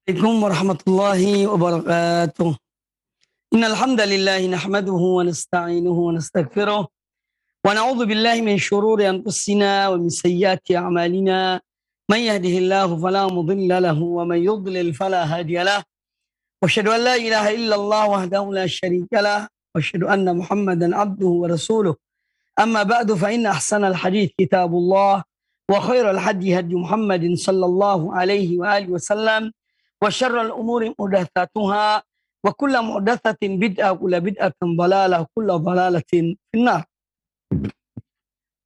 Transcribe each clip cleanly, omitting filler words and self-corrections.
Assalamualaikum warahmatullahi wabarakatuh. Innal hamdalillah nahmaduhu wa nasta'inuhu wa nastaghfiruh wa na'udzu billahi min shururi anfusina wa min sayyiati a'malina. Man yahdihillahu fala mudilla lahu wa man yudlil fala hadiya lahu. Wa asyhadu an la ilaha illallah wahdahu la syarika lah wa asyhadu anna Muhammadan abduhu wa rasuluh. Amma ba'du fa inna ahsanal hadits kitabullah wa khairal hadi hadi Muhammadin sallallahu alaihi wa alihi wasallam. Wa syarrul umuri muhdatsatuha wa kullu muhdatsatin bid'ah wa kullu bid'atin dhalalah wa kullu dhalalatin finnar.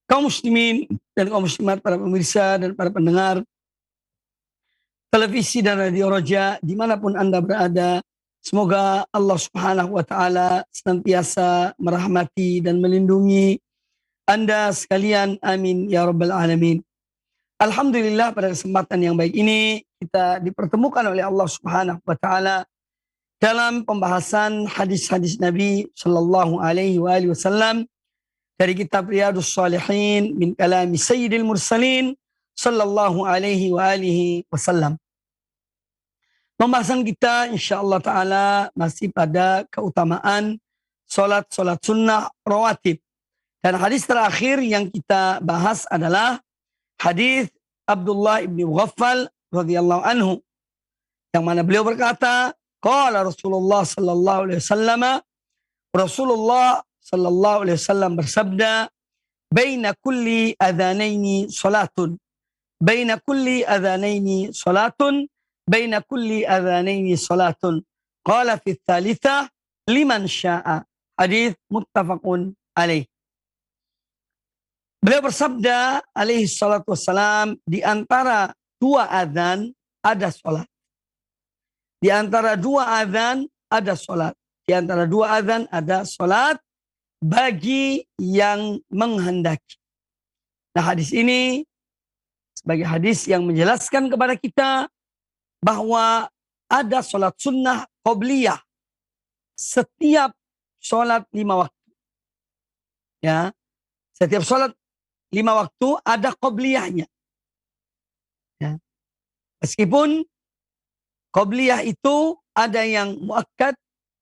Kaum muslimin dan kaum muslimat, para pemirsa dan para pendengar televisi dan radio Roja dimanapun Anda berada, semoga Allah Subhanahu wa taala senantiasa merahmati dan melindungi Anda sekalian, amin ya rabbal alamin. Alhamdulillah, pada kesempatan yang baik ini kita dipertemukan oleh Allah Subhanahu wa taala dalam pembahasan hadis-hadis Nabi sallallahu alaihi wasallam dari kitab Riyadhus Shalihin min kalami Sayyidil Mursalin sallallahu alaihi wasallam. Pembahasan kita insyaallah taala masih pada keutamaan salat sunnah rawatib. Dan hadis terakhir yang kita bahas adalah hadis Abdullah ibn Mughaffal radhiyallahu anhu, yang mana beliau berkata, qala Rasulullah sallallahu alaihi wasallam, Rasulullah sallallahu alaihi wasallam bersabda, baina kulli adhanaini salatun, baina kulli adhanaini salatun, baina kulli adhanaini salatun, qala fi tsalitsah liman syaa. Hadis muttafaqun alaih. Beliau bersabda alaihi salatu wassalam, di antara dua azan ada sholat. Di antara dua azan ada sholat. Di antara dua azan ada sholat bagi yang menghendaki. Nah, hadis ini sebagai hadis yang menjelaskan kepada kita bahwa ada sholat sunnah qobliyah setiap sholat 5 waktu. Ya, setiap sholat 5 waktu ada qobliyahnya. Ya. Meskipun qobliyah itu ada yang muakkad,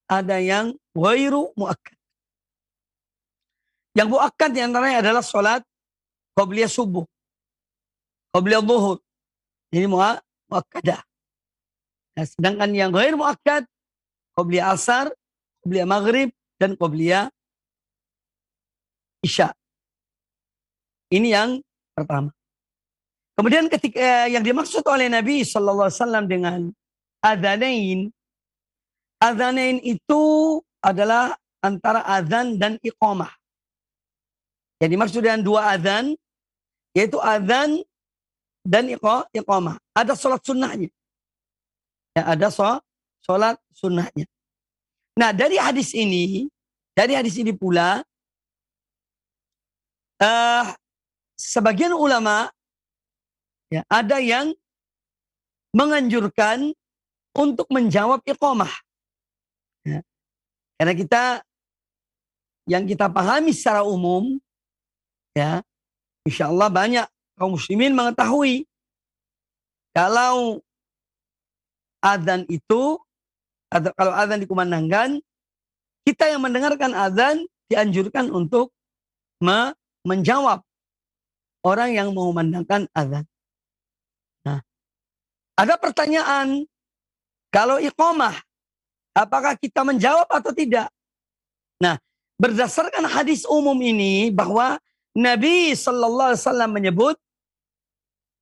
ada yang ghairu muakkad. Yang muakkad diantaranya adalah sholat qobliyah subuh, qobliyah zuhur. Ini muakkadah. Nah, sedangkan yang ghairu muakkad, qobliyah asar, qobliyah maghrib, dan qobliyah isya. Ini yang pertama. Kemudian ketika yang dimaksud oleh Nabi sallallahu alaihi wasallam dengan adzanain, adzanain itu adalah antara azan dan iqamah. Yang dimaksud dengan dua azan yaitu azan dan iqamah. Ada sholat sunnahnya. Ya, ada sholat sunnahnya. Nah, dari hadis ini pula sebagian ulama ya, ada yang menganjurkan untuk menjawab iqamah. Ya. Karena yang kita pahami secara umum, ya, insya Allah banyak kaum muslimin mengetahui kalau azan itu, atau kalau azan dikumandangkan, kita yang mendengarkan azan dianjurkan untuk menjawab orang yang mengumandangkan azan. Nah, ada pertanyaan, kalau iqamah, apakah kita menjawab atau tidak? Nah, berdasarkan hadis umum ini bahwa Nabi sallallahu alaihi wasallam menyebut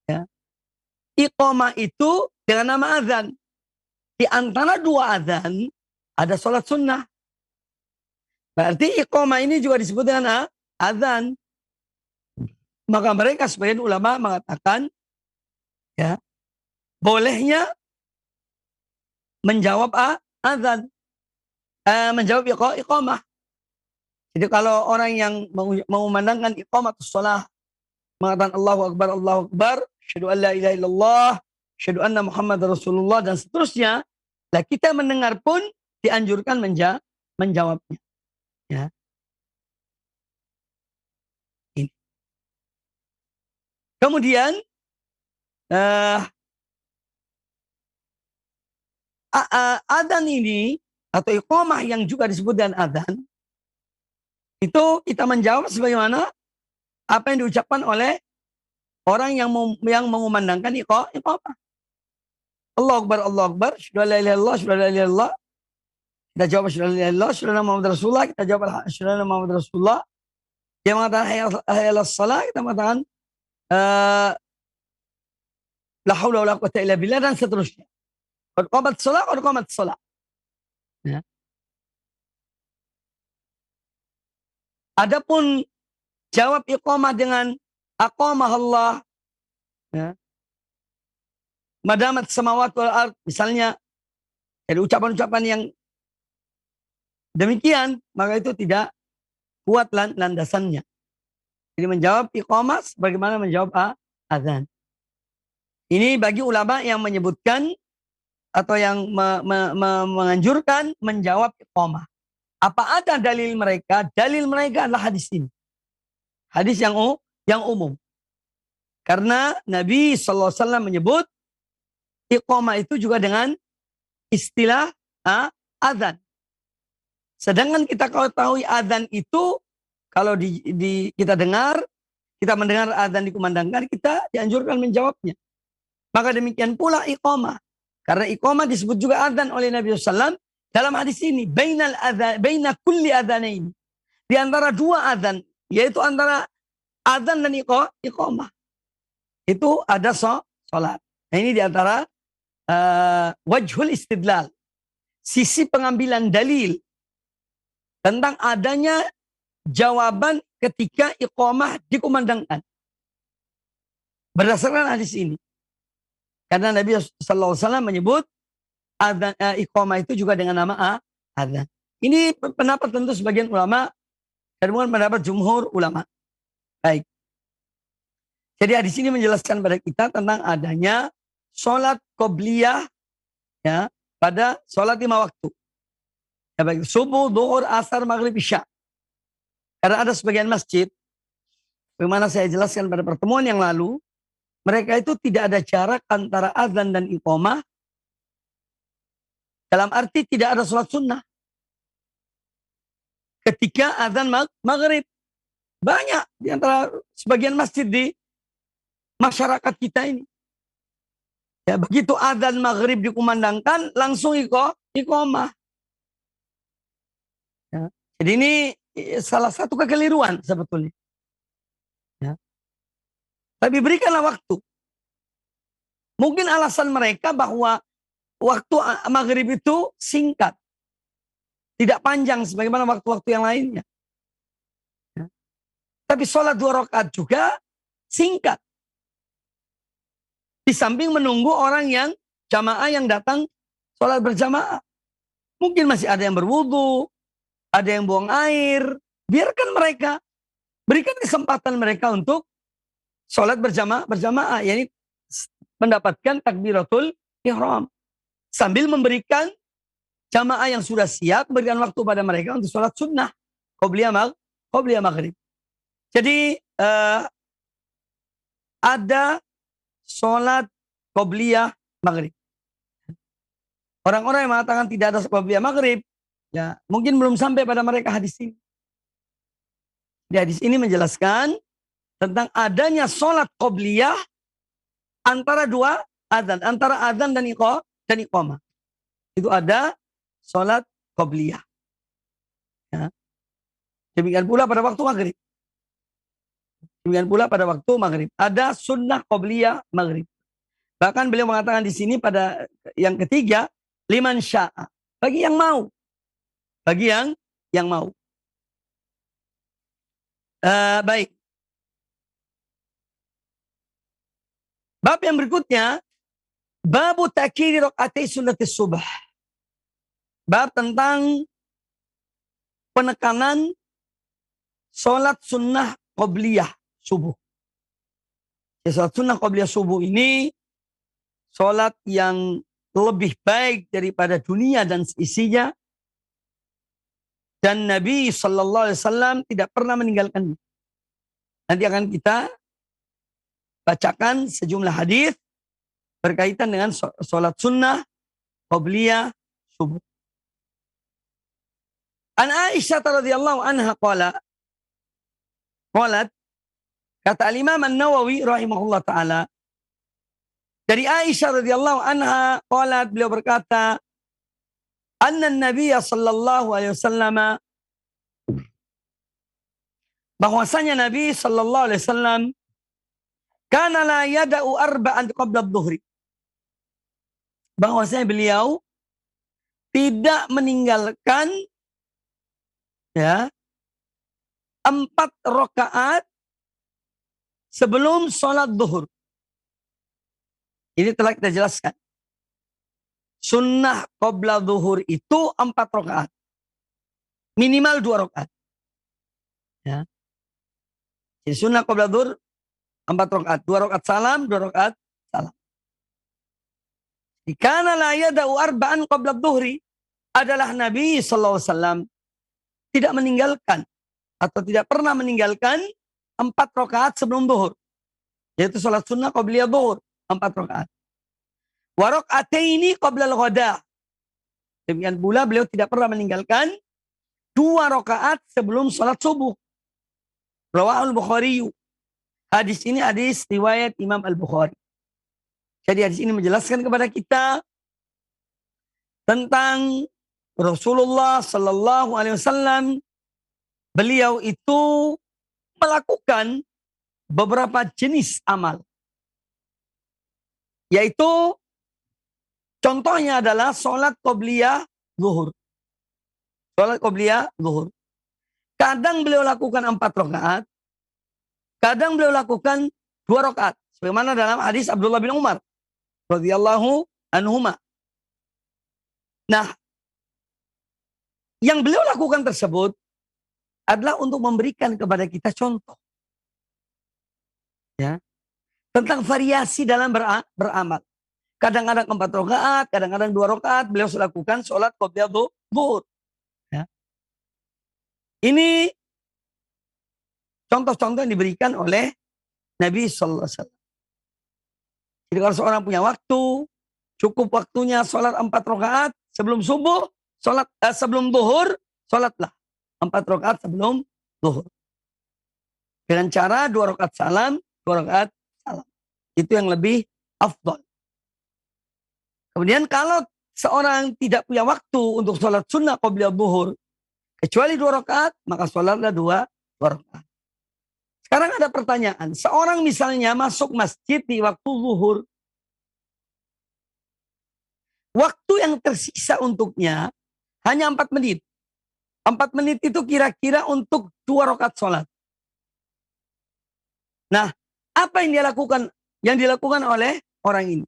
ya, iqamah itu dengan nama azan. Di antara dua azan ada sholat sunnah. Berarti iqamah ini juga disebut dengan azan. Maka mereka sebagian ulama mengatakan ya, bolehnya menjawab azan, menjawab iqamah. Jadi kalau orang yang mengumandangkan iqamatus shalah, mengatakan Allahu Akbar, asyhadu an la ilaha illallah, asyhadu anna Muhammadar Rasulullah, dan seterusnya, lah kita mendengar pun dianjurkan menjawabnya. Ya. Ini. Kemudian Adzan ini atau iqamah yang juga disebut dengan adzan itu kita menjawab sebagaimana apa yang diucapkan oleh orang yang mengumandangkan iqamah. Allahu Akbar, Allahu Akbar, syahadu la ilaha illallah, syahadu la ilaha illallah. Kita jawab syahadu la ilaha illallah, syahadu anna Muhammad Rasulullah, kita jawab syahadu anna Muhammad Rasulullah. Dia mengatakan hayya 'alas shalah, kita mengatakan la haula wala quwwata illa billah dan seterusnya. Qad qamat shalah. Ya. Adapun jawab iqamah dengan aqamah Allah, ya, madamat samawat wal ard, misalnya dari ucapan-ucapan yang demikian, maka itu tidak kuat landasannya. Jadi menjawab iqamah bagaimana menjawab adzan. Ini bagi ulama yang menyebutkan atau yang menganjurkan menjawab iqamah. Apa ada dalil mereka? Dalil mereka adalah hadis ini. Hadis yang umum. Karena Nabi SAW menyebut iqamah itu juga dengan istilah adzan. Sedangkan kita ketahui adzan itu kalau kita dengar, kita mendengar adzan dikumandangkan, kita dianjurkan menjawabnya. Maka demikian pula iqamah. Karena iqamah disebut juga adzan oleh Nabi SAW dalam hadis ini. Baina kulli adzanain. Di antara dua adzan, yaitu antara adzan dan iqamah. Itu ada sholat. Nah ini di antara wajhul istidlal. Sisi pengambilan dalil tentang adanya jawaban ketika iqamah dikumandangkan. Berdasarkan hadis ini. Karena Nabi SAW menyebut iqamah itu juga dengan nama adzan. Ini pendapat tentu sebagian ulama dan bukan pendapat jumhur ulama. Baik. Jadi hadis ini menjelaskan pada kita tentang adanya sholat qobliyah, ya, pada sholat 5 waktu. Ya, baik, subuh, zuhur, asar, maghrib, isya. Karena ada sebagian masjid, bagaimana saya jelaskan pada pertemuan yang lalu, mereka itu tidak ada jarak antara azan dan iqamah. Dalam arti tidak ada sholat sunnah. Ketika azan maghrib, banyak di antara sebagian masjid di masyarakat kita ini. Ya, begitu azan maghrib dikumandangkan, langsung iqamah. Ya. Jadi ini salah satu kekeliruan sebetulnya. Ya. Tapi berikanlah waktu. Mungkin alasan mereka bahwa waktu maghrib itu singkat. Tidak panjang sebagaimana waktu-waktu yang lainnya. Ya. Tapi sholat 2 rakaat juga singkat. Di samping menunggu orang yang jamaah yang datang sholat berjamaah. Mungkin masih ada yang berwudu, ada yang buang air. Biarkan mereka. Berikan kesempatan mereka untuk sholat berjamaah. Yakni mendapatkan takbiratul ihram. Sambil memberikan jamaah yang sudah siap, berikan waktu pada mereka untuk sholat sunnah. Qobliyah maghrib. Jadi ada sholat qobliyah maghrib. Orang-orang yang mengatakan tidak ada qobliyah maghrib, ya mungkin belum sampai pada mereka hadis ini. Di hadis ini menjelaskan tentang adanya sholat qobliyah antara dua adzan, antara adzan dan iqamah. Itu ada sholat qobliyah. Ya. Demikian pula pada waktu maghrib. Demikian pula pada waktu maghrib. Ada sunnah qobliyah maghrib. Bahkan beliau mengatakan di sini pada yang ketiga, liman sya'a. Bagi yang mau. Bagi yang mau. Baik. Bab yang berikutnya, babu takhiri rakaat sunnatis subah. Bab tentang penekanan sholat sunnah qobliyah subuh. Ya, sholat sunnah qobliyah subuh ini sholat yang lebih baik daripada dunia dan isinya. Dan Nabi SAW tidak pernah meninggalkannya. Nanti akan kita bacakan sejumlah hadis berkaitan dengan sholat sunnah qabliyah subuh. An Aisyah radhiyallahu anha qalat, kata Al-Imam An-Nawawi rahimahullah taala, dari Aisyah radhiyallahu anha qalat, beliau berkata, anna Nabi sallallahu alaihi wasallam, bahwasanya Nabi sallallahu alaihi wasallam kana la yada'u arba'an qabla adh-dhuhri, bahwasanya beliau tidak meninggalkan ya 4 rakaat sebelum sholat zuhur. Ini telah kita jelaskan. Sunnah qabla zuhur itu 4 rakaat. Minimal 2 rakaat. Ya. Jadi sunnah qabla zuhur 4 rakaat. 2 rakaat salam, 2 rakaat salam. Karena la yada'u arba'an qabla zuhri, adalah Nabi SAW tidak meninggalkan atau tidak pernah meninggalkan 4 rakaat sebelum zuhur. Yaitu sholat sunnah qabliyah zuhur 4 rakaat. Wa raka'ataini qabla al-ghada. Demikian pula beliau tidak pernah meninggalkan 2 rakaat sebelum sholat subuh. Rawahul Bukhari. Hadis ini hadis riwayat Imam Al-Bukhari. Jadi hadis ini menjelaskan kepada kita tentang Rasulullah Sallallahu Alaihi Wasallam. Beliau itu melakukan beberapa jenis amal. Yaitu contohnya adalah sholat qobliyah zuhur. Sholat qobliyah zuhur. Kadang beliau lakukan 4 rakaat. Kadang beliau lakukan 2 rakaat. Sebagaimana dalam hadis Abdullah bin Umar radhiyallahu anhuma. Nah, yang beliau lakukan tersebut adalah untuk memberikan kepada kita contoh. Ya. Tentang variasi dalam beramal. Kadang-kadang 4 rakaat, kadang-kadang 2 rakaat beliau lakukan sholat qobliyah zuhur. Ya. Ini contoh-contoh yang diberikan oleh Nabi sallallahu alaihi wasallam. Jadi kalau seorang punya waktu, cukup waktunya sholat 4 rakaat sebelum subuh, sebelum zuhur, sholatlah 4 rakaat sebelum zuhur. Dengan cara 2 rakaat salam, 2 rakaat salam. Itu yang lebih afdal. Kemudian kalau seorang tidak punya waktu untuk sholat sunnah qabliyah zuhur, kecuali 2 rakaat, maka sholatlah 2 rakaat. Sekarang ada pertanyaan, seorang misalnya masuk masjid di waktu zuhur, waktu yang tersisa untuknya hanya 4 menit. 4 menit itu kira-kira untuk 2 rakaat sholat. Nah, apa yang dia lakukan? Yang dilakukan oleh orang ini.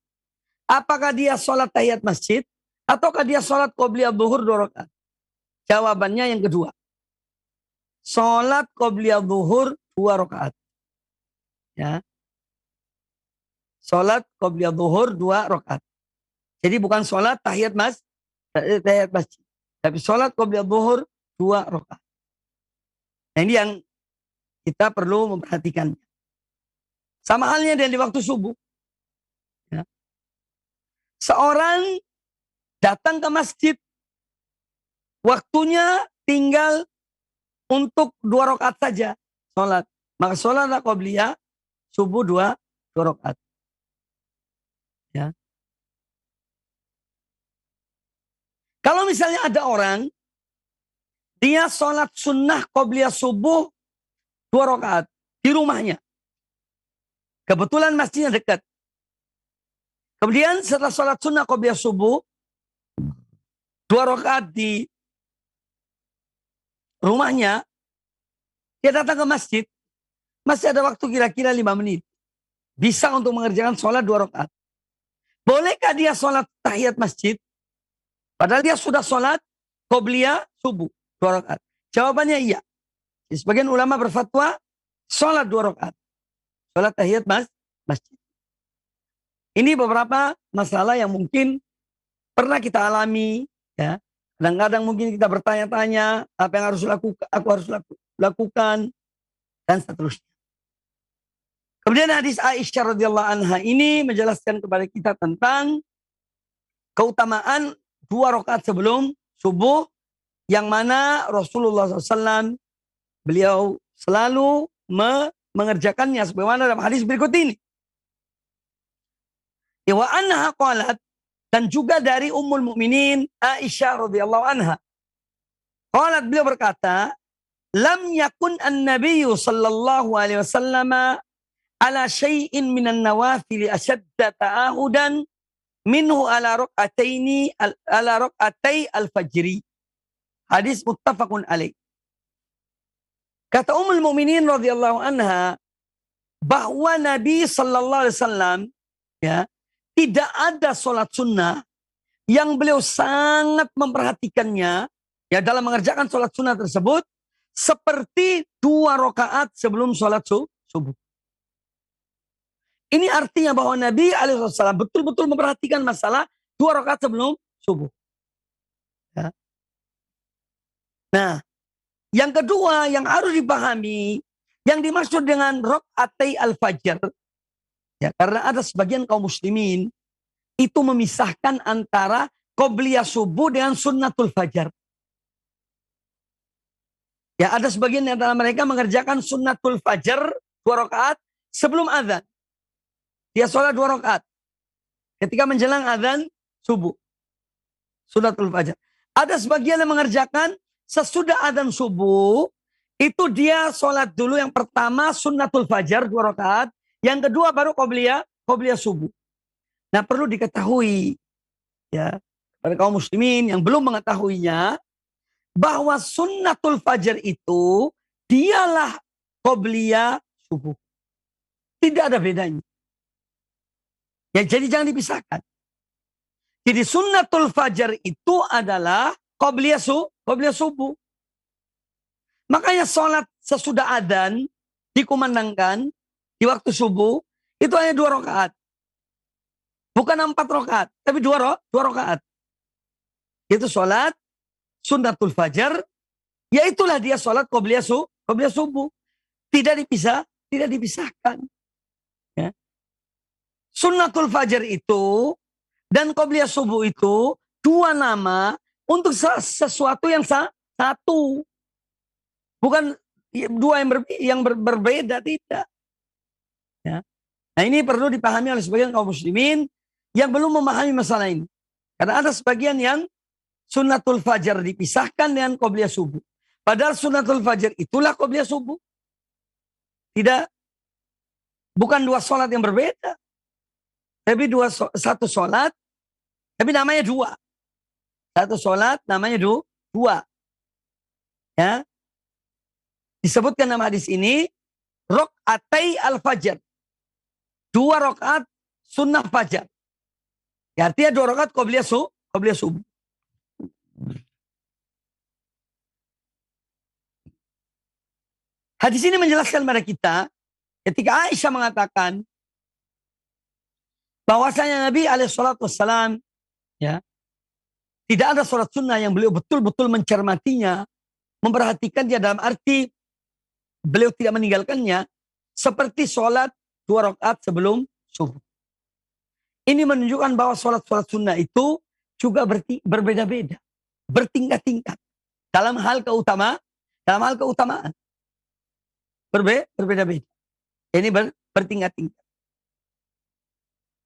Apakah dia sholat tahiyat masjid? Ataukah dia sholat qobliyah zuhur 2 rakaat? Jawabannya yang kedua. Sholat qobliyah zuhur 2 rakaat. Ya. Sholat qobliyah zuhur 2 rakaat. Jadi bukan sholat tahiyat masjid. Tapi sholat qobliyah zuhur 2 rakaat. Nah, ini yang kita perlu memperhatikan. Sama halnya dengan di waktu subuh. Ya. Seorang datang ke masjid. Waktunya tinggal untuk 2 rakaat saja sholat. Maka sholatlah qobliyah subuh 2 rakaat. Ya. Kalau misalnya ada orang, dia sholat sunnah qobliyah subuh 2 rakaat di rumahnya. Kebetulan masjidnya dekat. Kemudian setelah sholat sunnah qobliyah subuh 2 rakaat di rumahnya, dia datang ke masjid. Masih ada waktu kira-kira 5 menit. Bisa untuk mengerjakan sholat 2 rakaat. Bolehkah dia sholat tahiyat masjid? Padahal dia sudah sholat qobliyah subuh 2 rakaat. Jawabannya iya. Sebagian ulama berfatwa sholat 2 rakaat. Sholat tahiyat masjid. Ini beberapa masalah yang mungkin pernah kita alami. Ya. Kadang-kadang mungkin kita bertanya-tanya apa yang aku harus lakukan dan seterusnya. Kemudian hadis Aisyah radhiyallahu anha ini menjelaskan kepada kita tentang keutamaan 2 rakaat sebelum subuh, yang mana Rasulullah SAW beliau selalu mengerjakannya sebagaimana dalam hadis berikut ini. Wa anha qalat, dan juga dari Ummul Mukminin Aisyah radhiyallahu anha. Qalat, beliau berkata, lam yakun an-nabiyyu sallallahu alaihi wasallam ala syai'in minan nawafil ashadda ta'ahudan minhu ala rak'atay al-fajri. Hadis muttafaqun alaih. Kata Ummul Mukminin radhiyallahu anha bahwa Nabi sallallahu alaihi wasallam ya, tidak ada sholat sunnah yang beliau sangat memperhatikannya ya dalam mengerjakan sholat sunnah tersebut seperti 2 rakaat sebelum sholat subuh. Ini artinya bahwa Nabi alaihissalam betul-betul memperhatikan masalah 2 rakaat sebelum subuh. Ya. Nah, yang kedua yang harus dipahami, yang dimaksud dengan rak'atay al-fajr, ya, karena ada sebagian kaum muslimin itu memisahkan antara qobliyah subuh dengan sunnatul fajar. Ya, ada sebagian di antara mereka mengerjakan sunnatul fajar 2 rakaat sebelum azan. Dia sholat 2 rakaat ketika menjelang azan subuh. Sunnatul fajar. Ada sebagian yang mengerjakan sesudah azan subuh, itu dia sholat dulu yang pertama sunnatul fajar 2 rakaat, yang kedua baru qobliyah subuh. Nah, perlu diketahui ya pada kaum muslimin yang belum mengetahuinya bahwa sunnatul fajar itu dialah qobliyah subuh. Tidak ada bedanya. Ya, jadi jangan dipisahkan. Jadi sunnatul fajar itu adalah qobliyah subuh. Makanya sholat sesudah adzan dikumandangkan di waktu subuh itu hanya 2 rakaat. Bukan 4 rakaat, tapi 2 rakaat. Itu sholat sunnatul fajar, yaitulah dia sholat qobliyah subuh. Tidak dipisahkan. Ya. Sunnatul fajar itu dan qobliyah subuh itu 2 nama untuk sesuatu yang satu. Bukan 2 yang berbeda, tidak. Ya. Nah, ini perlu dipahami oleh sebagian kaum muslimin yang belum memahami masalah ini. Karena ada sebagian yang sunnatul fajar dipisahkan dengan qobliyah subuh. Padahal sunnatul fajar itulah qobliyah subuh. Tidak, bukan 2 sholat yang berbeda. Tapi satu sholat, tapi namanya 2. Satu sholat namanya 2. Ya. Disebutkan dalam hadis ini, rak'atay al-fajr. 2 rakaat sunnah fajar. Ya, artinya 2 rakaat qobliyah subuh. Hadis ini menjelaskan kepada kita ketika Aisyah mengatakan bahwasanya Nabi alaihissalam ya, tidak ada sholat sunnah yang beliau betul-betul mencermatinya, memperhatikan dia dalam arti beliau tidak meninggalkannya seperti sholat 2 rakaat sebelum subuh. Ini menunjukkan bahwa sholat-sholat sunnah itu juga berbeda-beda, bertingkat-tingkat dalam hal keutamaan. Berbeda-beda. Ini bertingkat-tingkat.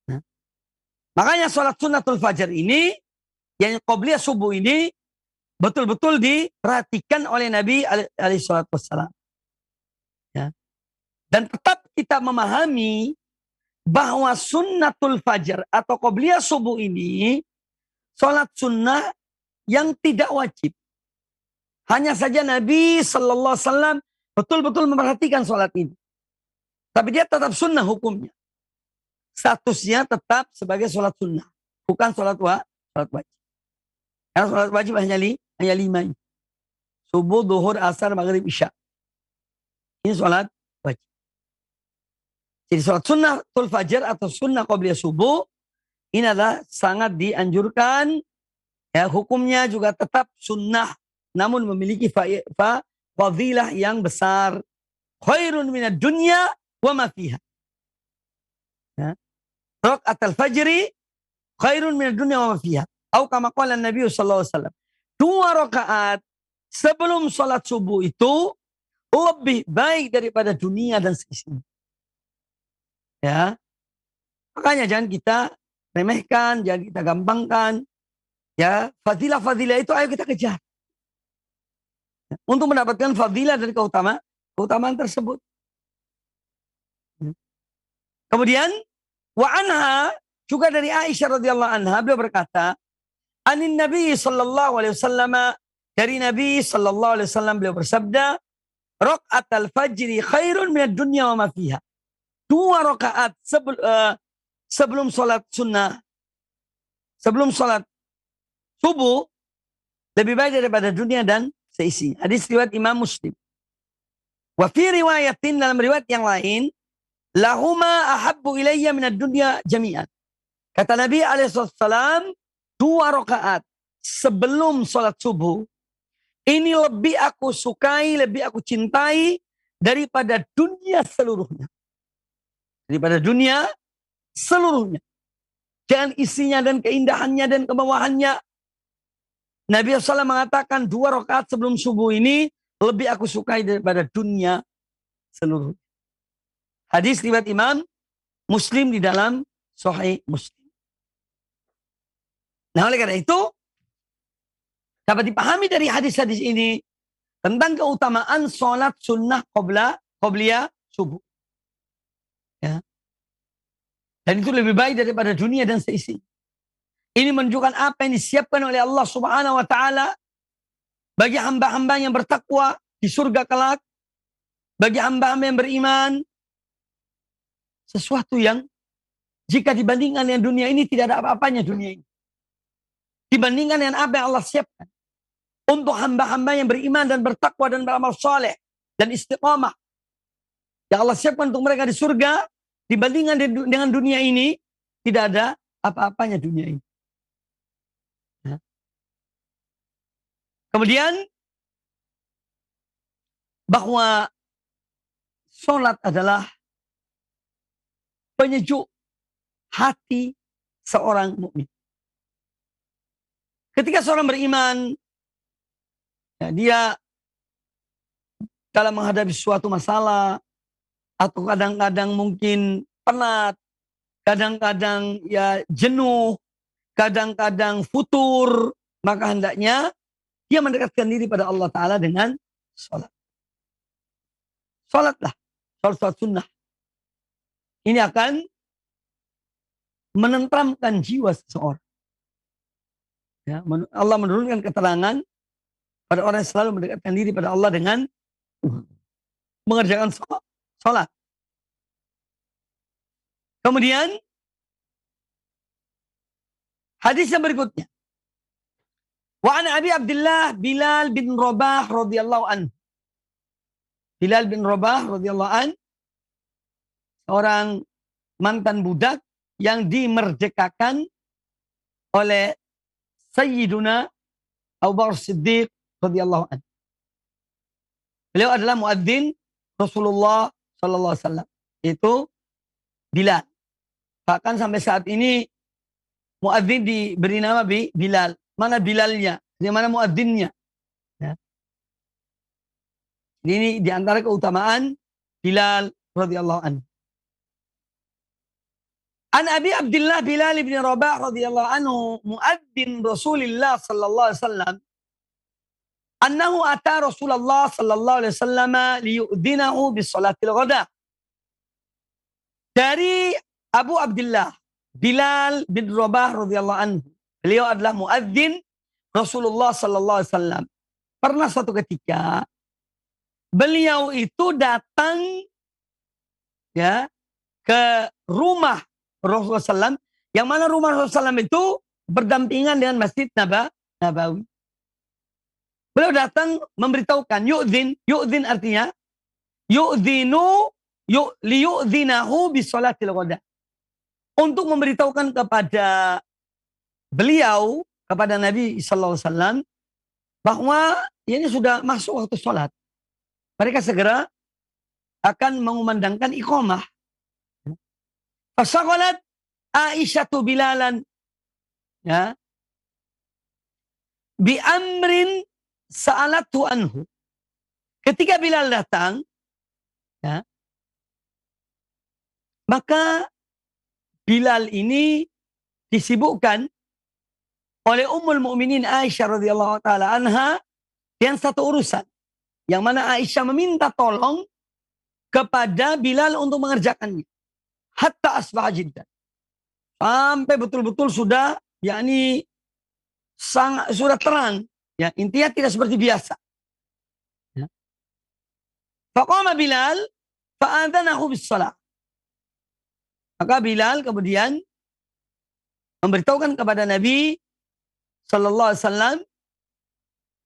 Nah, makanya sholat sunnatul fajar ini, yang qobliyah subuh ini, betul-betul diperhatikan oleh Nabi alaihissalam. Ya. Dan tetap kita memahami bahwa sunnatul fajar atau qobliyah subuh ini sholat sunnah yang tidak wajib. Hanya saja Nabi sallallahu alaihi wasallam betul-betul memperhatikan sholat ini. Tapi dia tetap sunnah hukumnya. Statusnya tetap sebagai sholat sunnah. Bukan sholat wajib. Karena sholat wajib hanya 5. Subuh, duhur, asar, maghrib, isya. Ini sholat wajib. Jadi sholat sunnatul fajar atau sunnah qobliyah subuh, ini adalah sangat dianjurkan. Ya, hukumnya juga tetap sunnah. Namun memiliki fadilah yang besar. Khairun minad dunya wa ma fiha. Ya. Rak'atul fajri khairun minad dunya wa ma fiha. Atau kama qala Nabi sallallahu alaihi wasallam. 2 rakaat sebelum sholat subuh itu lebih baik daripada dunia dan seisinya. Ya. Makanya jangan kita remehkan, jangan kita gampangkan. Ya, fadilah-fadilah itu ayo kita kejar. Untuk mendapatkan fadilah dari keutamaan tersebut. Kemudian wa anha juga dari Aisyah radhiyallahu anha beliau berkata, anin Nabi sallallahu alaihi wasallam, dari Nabi sallallahu alaihi wasallam beliau bersabda, raqatul fajri khairun minad dunya wa ma fiha. 2 rakaat sebelum sholat sunnah, sebelum sholat subuh lebih baik daripada dunia dan seisinya. Hadis riwayat Imam Muslim. Wa fi riwayatin, dalam riwayat yang lain, lahuma ahabbu ilayya minad dunya jami'an. Kata Nabi alaihissalam, 2 rakaat sebelum sholat subuh ini lebih aku sukai, lebih aku cintai daripada dunia seluruhnya. Daripada dunia seluruhnya. Dengan isinya dan keindahannya dan kemewahannya. Nabi SAW mengatakan 2 rakaat sebelum subuh ini lebih aku sukai daripada dunia seluruhnya. Hadis riwayat Imam Muslim di dalam Sahih Muslim. Nah, oleh karena itu dapat dipahami dari hadis-hadis ini tentang keutamaan sholat sunnah qobliyah subuh. Ya. Dan itu lebih baik daripada dunia dan seisi. Ini menunjukkan apa yang disiapkan oleh Allah Subhanahu wa taala bagi hamba-hamba yang bertakwa di surga kelak, bagi hamba-hamba yang beriman. Sesuatu yang jika dibandingkan dengan dunia ini tidak ada apa-apanya dunia ini. Dibandingkan dengan apa yang Allah siapkan untuk hamba-hamba yang beriman dan bertakwa dan beramal soleh dan istiqamah. Yang Allah siapkan untuk mereka di surga, dibandingkan dengan dunia ini, tidak ada apa-apanya dunia ini. Ya. Kemudian, bahwa sholat adalah penyejuk hati seorang mukmin. Ketika seorang beriman, ya, dia dalam menghadapi suatu masalah, atau kadang-kadang mungkin penat, kadang-kadang ya jenuh, kadang-kadang futur, maka hendaknya dia mendekatkan diri pada Allah Ta'ala dengan sholat. Sholatlah, sholat sunnah. Ini akan menenteramkan jiwa seseorang. Ya, Allah menurunkan keterangan pada orang yang selalu mendekatkan diri pada Allah dengan mengerjakan sholat. Kemudian hadis yang berikutnya. Wa an Abi Abdullah Bilal bin Rabah radhiyallahu anhu. Bilal bin Rabah radhiyallahu anhu, seorang mantan budak yang dimerdekakan oleh Sayyiduna Abu Bakar Siddiq radhiyallahu anhu. Beliau adalah muadzin Rasulullah sallallahu alaihi wasallam, itu Bilal. Bahkan sampai saat ini muadzin diberi nama Bilal. Mana Bilalnya? Di mana muadzinnya? Ya. Ini di antara keutamaan Bilal radhiyallahu anhu. An Abi Abdullah Bilal bin Rabah radhiyallahu anhu muadzin Rasulullah sallallahu alaihi wasallam annahu ata Rasulullah sallallahu alaihi wasallam liyu'dinahu bis salatil ghada. Dari Abu Abdullah Bilal bin Rabah radhiyallahu anhu. Beliau adalah muadzin Rasulullah sallallahu alaihi wasallam. Pernah suatu ketika beliau itu datang ya ke rumah Rasulullah SAW, yang mana rumah Rasulullah SAW itu berdampingan dengan Masjid Nabawi. Beliau datang memberitahukan, yu'dzin artinya liyu'dzinahu bisolatil ghada. Untuk memberitahukan kepada beliau, kepada Nabi SAW, bahwa ini sudah masuk waktu sholat. Mereka segera akan mengumandangkan iqamah. Fasaqalat Aisyah Bilalan Ya. Bi amrin sa'alatu anhu. Ketika Bilal datang, ya, maka Bilal ini disibukkan oleh Ummul Mukminin Aisyah radhiyallahu taala anha yang satu urusan, yang mana Aisyah meminta tolong kepada Bilal untuk mengerjakannya. Hatta asbah jiddan. Sampai betul-betul sudah, yakni sangat sudah terang, ya, intinya tidak seperti biasa. Ya. Faqama Bilal fa'adzanahu bis-shalah. Maka Bilal kemudian memberitahukan kepada Nabi sallallahu alaihi wasallam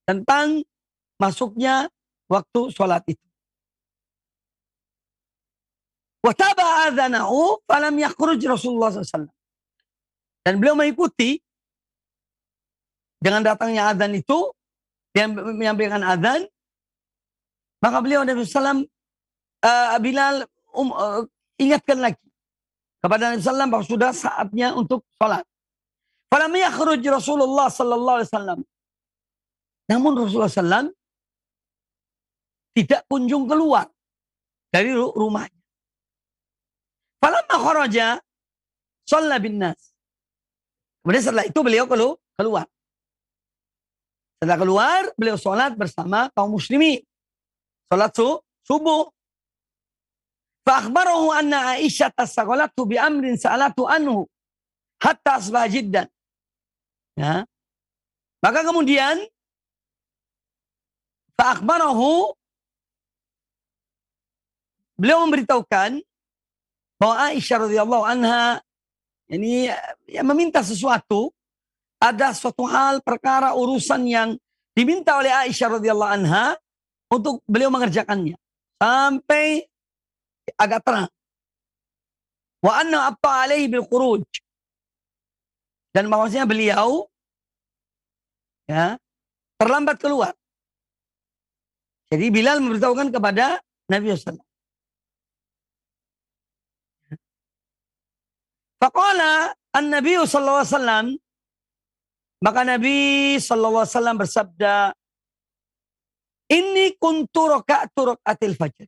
tentang masuknya waktu sholat itu. Wa taba'a adzanahu falam yakhruj Rasulullah sallallahu alaihi wasallam. Dan beliau mengikuti dengan datangnya adzan itu, yang menyampaikan adzan, maka beliau Nabi sallallahu alaihi wasallam Bilal ingatkan lagi kepada Nabi sallallahu alaihi wasallam bahwa sudah saatnya untuk sholat. Falam yakhruj Rasulullah sallallahu alaihi wasallam. Namun Rasulullah SAW tidak kunjung keluar dari rumahnya. Falamma kharaja shalla bin nas. Kemudian setelah itu beliau keluar. Setelah keluar, beliau sholat bersama kaum muslimin. Sholat subuh. Fa akhbarahu anna Aisyah tasaghalatu bi amrin sa'alatu anhu hatta asbah jiddan. Ya. Maka kemudian fa akhbarahu, beliau memberitahukan bahwa Aisyah radhiyallahu anha ini ya, meminta sesuatu, ada suatu hal, perkara, urusan yang diminta oleh Aisyah radhiyallahu anha untuk beliau mengerjakannya sampai agak terang. Wa anna abta alaihi bil khuruj, dan bahwasanya beliau ya terlambat keluar. Jadi Bilal memberitahukan kepada Nabi SAW. Faqala an-Nabi sallallahu alaihi wasallam, maka Nabi sallallahu alaihi wasallam bersabda, "Inni kuntu raka'tu raka'atil fajr."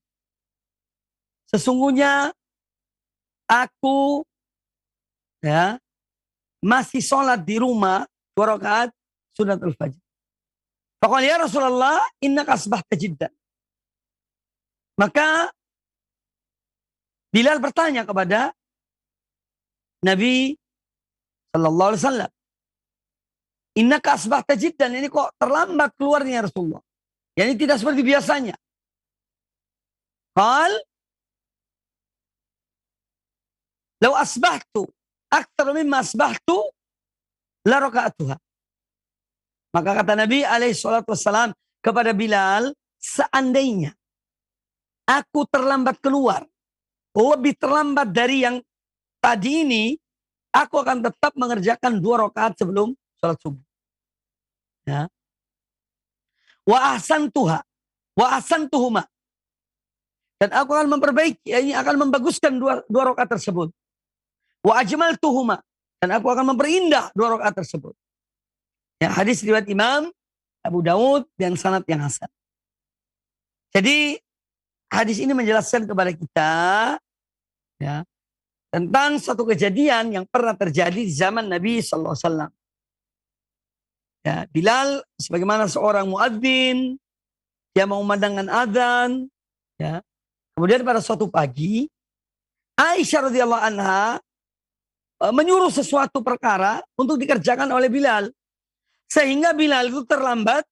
Sesungguhnya aku ya masih sholat di rumah 2 rakaat sunatul fajr. Faqala ya Rasulullah, innaka asbahta jiddan. Maka Bilal bertanya kepada Nabi sallallahu alaihi wasallam, innaka asbahta jiddan, ini kok terlambat keluarnya Rasulullah. Ya, ini tidak seperti biasanya. Qal law asbahtu aktsar mimma asbahtu la raka'atuha. Maka kata Nabi alaihi salatu wassalam kepada Bilal, seandainya aku terlambat keluar, lebih terlambat dari yang tadi ini, aku akan tetap mengerjakan 2 rakaat sebelum sholat subuh. Ya. Wa ahsantuhuma. Dan aku akan memperbaiki, ini akan membaguskan 2 rakaat tersebut. Wa ajmaltuhuma. Dan aku akan memperindah 2 rakaat tersebut. Ya, hadis riwayat Imam Abu Dawud dan sanad yang hasan. Jadi hadis ini menjelaskan kepada kita ya tentang suatu kejadian yang pernah terjadi di zaman Nabi sallallahu alaihi wasallam. Ya, Bilal sebagaimana seorang muadzin, dia mengumandangkan azan, ya. Kemudian pada suatu pagi, Aisyah radhiyallahu anha menyuruh sesuatu perkara untuk dikerjakan oleh Bilal. Sehingga Bilal itu terlambat,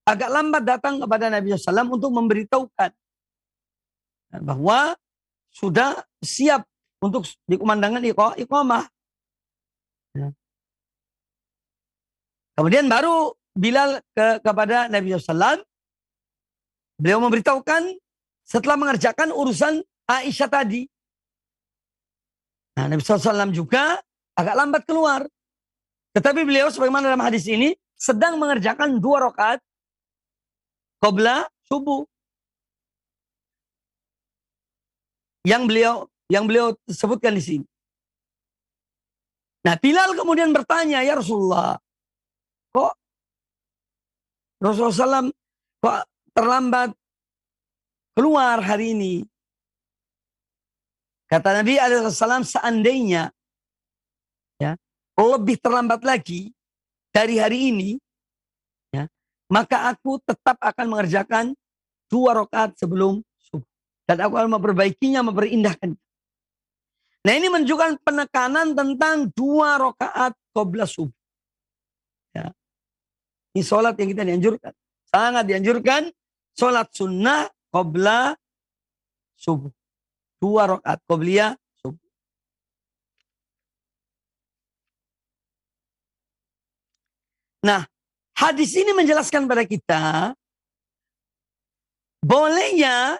agak lambat datang kepada Nabi SAW untuk memberitahukan bahwa sudah siap untuk dikumandangkan iqamah. Ya. Kemudian baru Bilal kepada Nabi SAW. Beliau memberitahukan setelah mengerjakan urusan Aisyah tadi. Nah, Nabi SAW juga agak lambat keluar. Tetapi beliau sebagaimana dalam hadis ini sedang mengerjakan 2 rakaat qabla subuh. Yang beliau sebutkan di sini. Nah, Bilal kemudian bertanya, ya Rasulullah, kok Rasulullah SAW kok terlambat keluar hari ini? Kata Nabi SAW, seandainya ya lebih terlambat lagi dari hari ini, ya, maka aku tetap akan mengerjakan 2 rakaat sebelum subuh. Dan aku akan memperbaikinya, memperindahkan. Nah, ini menunjukkan penekanan tentang 2 rakaat qabla subuh. Ya. Ini sholat yang kita dianjurkan. Sangat dianjurkan sholat sunnah qabla subuh. 2 rakaat qabliyah subuh. Nah, hadis ini menjelaskan pada kita bolehnya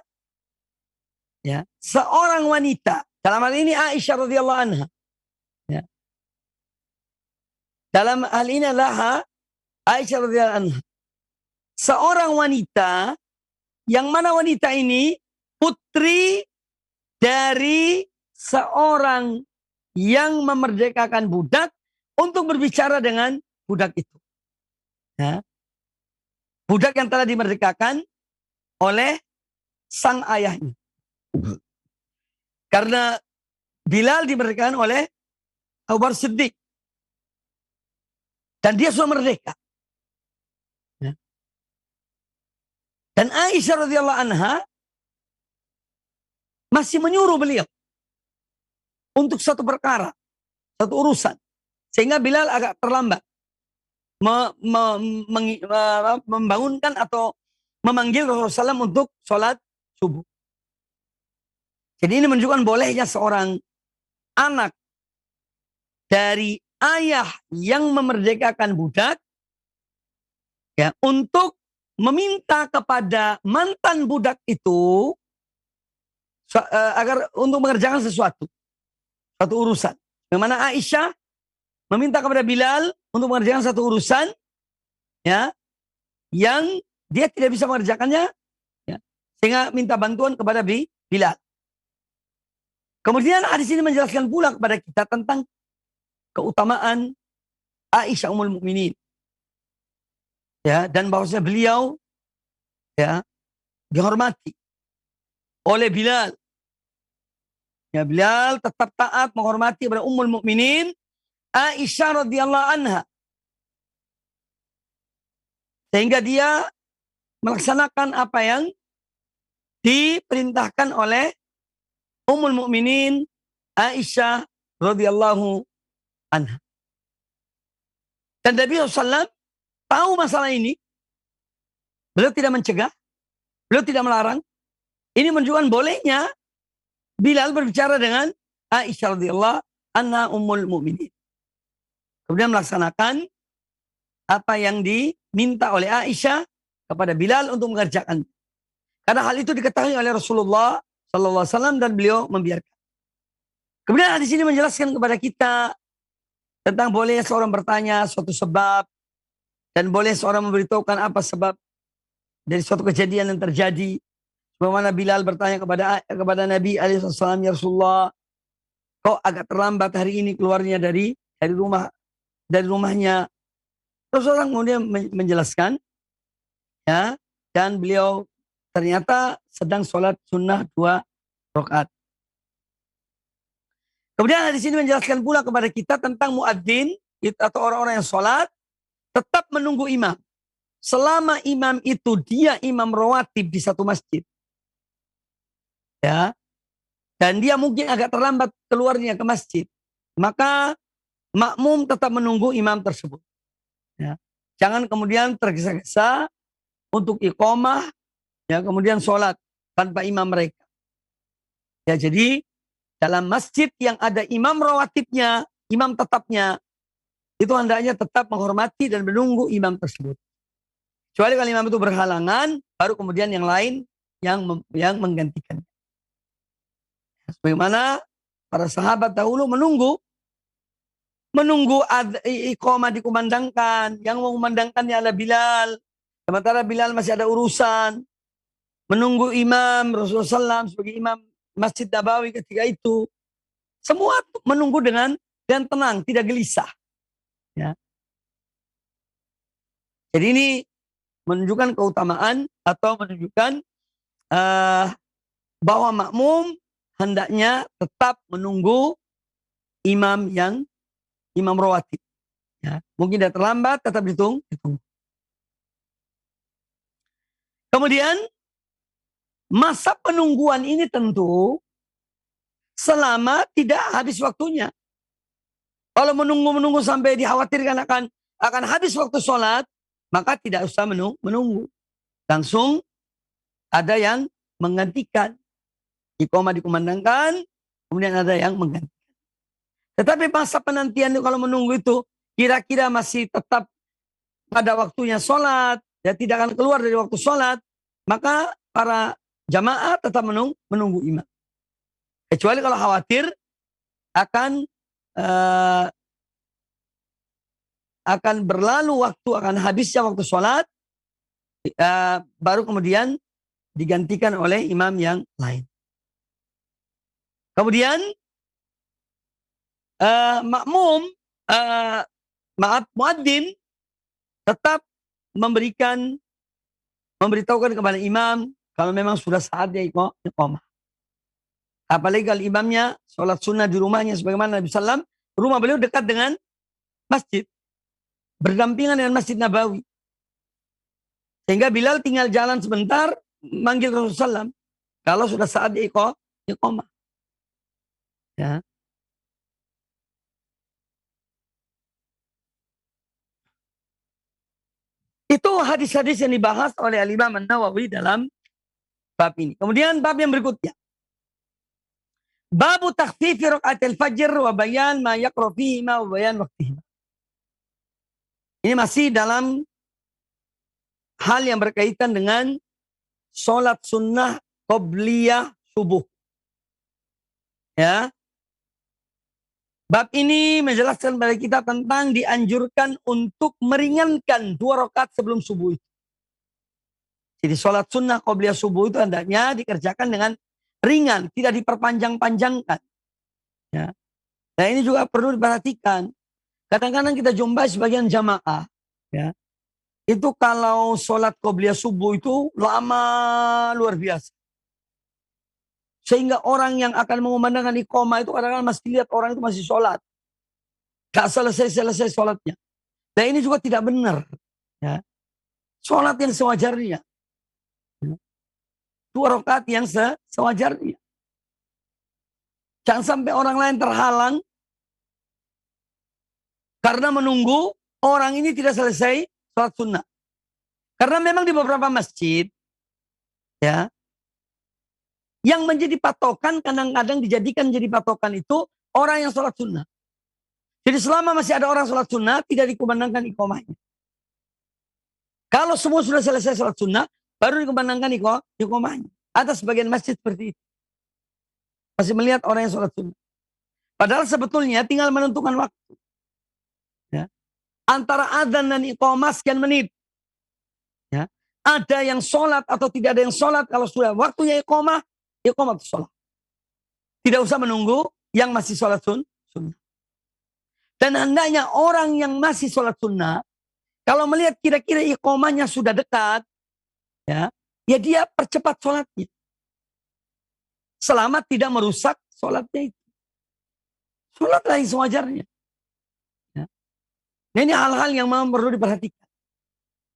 ya seorang wanita, dalam hal ini Aisyah radhiyallahu anha. Ya. Dalam hal ini adalah Aisyah radhiyallahu anha. Seorang wanita yang mana wanita ini putri dari seorang yang memerdekakan budak untuk berbicara dengan budak itu. Ya. Budak yang telah dimerdekakan oleh sang ayahnya. Karena Bilal dimerdekakan oleh Abu Bakar Siddiq. Dan dia sudah merdeka. Ya. Dan Aisyah radhiyallahu anha masih menyuruh beliau untuk satu perkara, satu urusan. Sehingga Bilal agak terlambat membangunkan atau memanggil Rasulullah SAW untuk sholat subuh. Jadi ini menunjukkan bolehnya seorang anak dari ayah yang memerdekakan budak ya untuk meminta kepada mantan budak itu agar untuk mengerjakan sesuatu, satu urusan. Bagaimana Aisyah meminta kepada Bilal untuk mengerjakan satu urusan ya yang dia tidak bisa mengerjakannya ya, sehingga minta bantuan kepada Bilal. Kemudian hadis ini menjelaskan pula kepada kita tentang keutamaan Aisyah Ummul Mukminin. Ya, dan bahwasanya beliau ya dihormati oleh Bilal. Ya, Bilal tetap taat menghormati kepada Ummul Mukminin Aisyah radhiyallahu anha. Sehingga dia melaksanakan apa yang diperintahkan oleh Ummul Mukminin Aisyah radhiyallahu anha. Dan Nabi SAW tahu masalah ini. Beliau tidak mencegah, beliau tidak melarang. Ini menunjukkan bolehnya Bilal berbicara dengan Aisyah radhiyallahu anha Ummul Mukminin. Kemudian melaksanakan apa yang diminta oleh Aisyah kepada Bilal untuk mengerjakan. Karena hal itu diketahui oleh Rasulullah SAW dan beliau membiarkan. Kemudian di sini menjelaskan kepada kita tentang boleh seorang bertanya suatu sebab dan boleh seorang memberitahukan apa sebab dari suatu kejadian yang terjadi. Bagaimana Bilal bertanya kepada Nabi SAW, ya Rasulullah, kok agak terlambat hari ini keluarnya dari rumahnya. Rasulullah kemudian menjelaskan, ya, dan beliau ternyata sedang sholat sunnah 2 rakaat. Kemudian di sini menjelaskan pula kepada kita tentang muadzin atau orang-orang yang sholat tetap menunggu imam. Selama imam itu dia imam rawatib di satu masjid. Ya. Dan dia mungkin agak terlambat keluarnya ke masjid. Maka makmum tetap menunggu imam tersebut. Ya. Jangan kemudian tergesa-gesa untuk iqamah, ya, kemudian sholat tanpa imam mereka. Ya, jadi dalam masjid yang ada imam rawatibnya, imam tetapnya, itu hendaknya tetap menghormati dan menunggu imam tersebut. Kecuali kalau imam itu berhalangan, baru kemudian yang lain yang menggantikan. Sebagaimana para sahabat dahulu menunggu iqamah dikumandangkan, yang mengumandangkannya adalah Bilal. Sementara Bilal masih ada urusan menunggu imam Rasulullah SAW sebagai imam Masjid Nabawi ketika itu. Semua menunggu dengan dan tenang, tidak gelisah. Ya. Jadi ini menunjukkan keutamaan atau menunjukkan bahwa makmum hendaknya tetap menunggu imam rawatib. Ya. Mungkin dia terlambat, tetap ditunggu. Kemudian masa penungguan ini tentu selama tidak habis waktunya. Kalau menunggu sampai dikhawatirkan akan habis waktu sholat, maka tidak usah menunggu. Langsung ada yang menggantikan. Iqamah dikumandangkan, kemudian ada yang menggantikan. Tetapi masa penantian itu kalau menunggu itu kira-kira masih tetap pada waktunya sholat, ya tidak akan keluar dari waktu sholat, maka para jamaah tetap menunggu imam. Kecuali kalau khawatir akan berlalu waktu, akan habisnya waktu sholat, baru kemudian digantikan oleh imam yang lain. Kemudian muadzin tetap memberitahukan kepada imam kalau memang sudah saatnya iqamah. Apalagi kalau imamnya sholat sunnah di rumahnya, sebagaimana Nabi SAW, rumah beliau dekat dengan masjid, berdampingan dengan Masjid Nabawi. Sehingga Bilal tinggal jalan sebentar, manggil Rasulullah SAW, kalau sudah saatnya iqamah. Ya. Itu hadis-hadis yang dibahas oleh Al-Imam An-Nawawi dalam bab ini. Kemudian bab yang berikutnya. Babu takhfifi rakaatil fajr wa bayan ma yaqra fihima wa bayan waqtihima. Ini masih dalam hal yang berkaitan dengan sholat sunnah qobliyah subuh. Ya. Bab ini menjelaskan kepada kita tentang dianjurkan untuk meringankan 2 rakaat sebelum subuh itu. Jadi sholat sunnah qobliyah subuh itu hendaknya dikerjakan dengan ringan, tidak diperpanjang-panjangkan. Ya. Nah ini juga perlu diperhatikan. Kadang-kadang kita jumpai sebagian jamaah, ya, itu kalau sholat qobliyah subuh itu lama luar biasa. Sehingga orang yang akan mengumandangkan iqamah itu kadang-kadang masih lihat orang itu masih sholat. Gak selesai sholatnya. Dan ini juga tidak benar. Ya. Sholat yang sewajarnya. 2 rakaat yang sewajarnya. Jangan sampai orang lain terhalang karena menunggu orang ini tidak selesai sholat sunnah. Karena memang di beberapa masjid, ya, yang menjadi patokan kadang-kadang dijadikan menjadi patokan itu orang yang sholat sunnah. Jadi selama masih ada orang sholat sunnah, tidak dikumandangkan iqamahnya. Kalau semua sudah selesai sholat sunnah, baru dikumandangkan iqamahnya. Ada sebagian masjid seperti itu. Masih melihat orang yang sholat sunnah. Padahal sebetulnya tinggal menentukan waktu. Ya. Antara adzan dan iqamah sekian menit. Ya. Ada yang sholat atau tidak ada yang sholat. Kalau sudah waktunya iqamah itu sholat. Tidak usah menunggu yang masih sholat sunnah. Dan hendaknya orang yang masih sholat sunnah, kalau melihat kira-kira iqamahnya sudah dekat, ya dia percepat sholatnya. Selama tidak merusak sholatnya itu. Sholatlah yang sewajarnya. Ya. Nah, ini hal-hal yang perlu diperhatikan.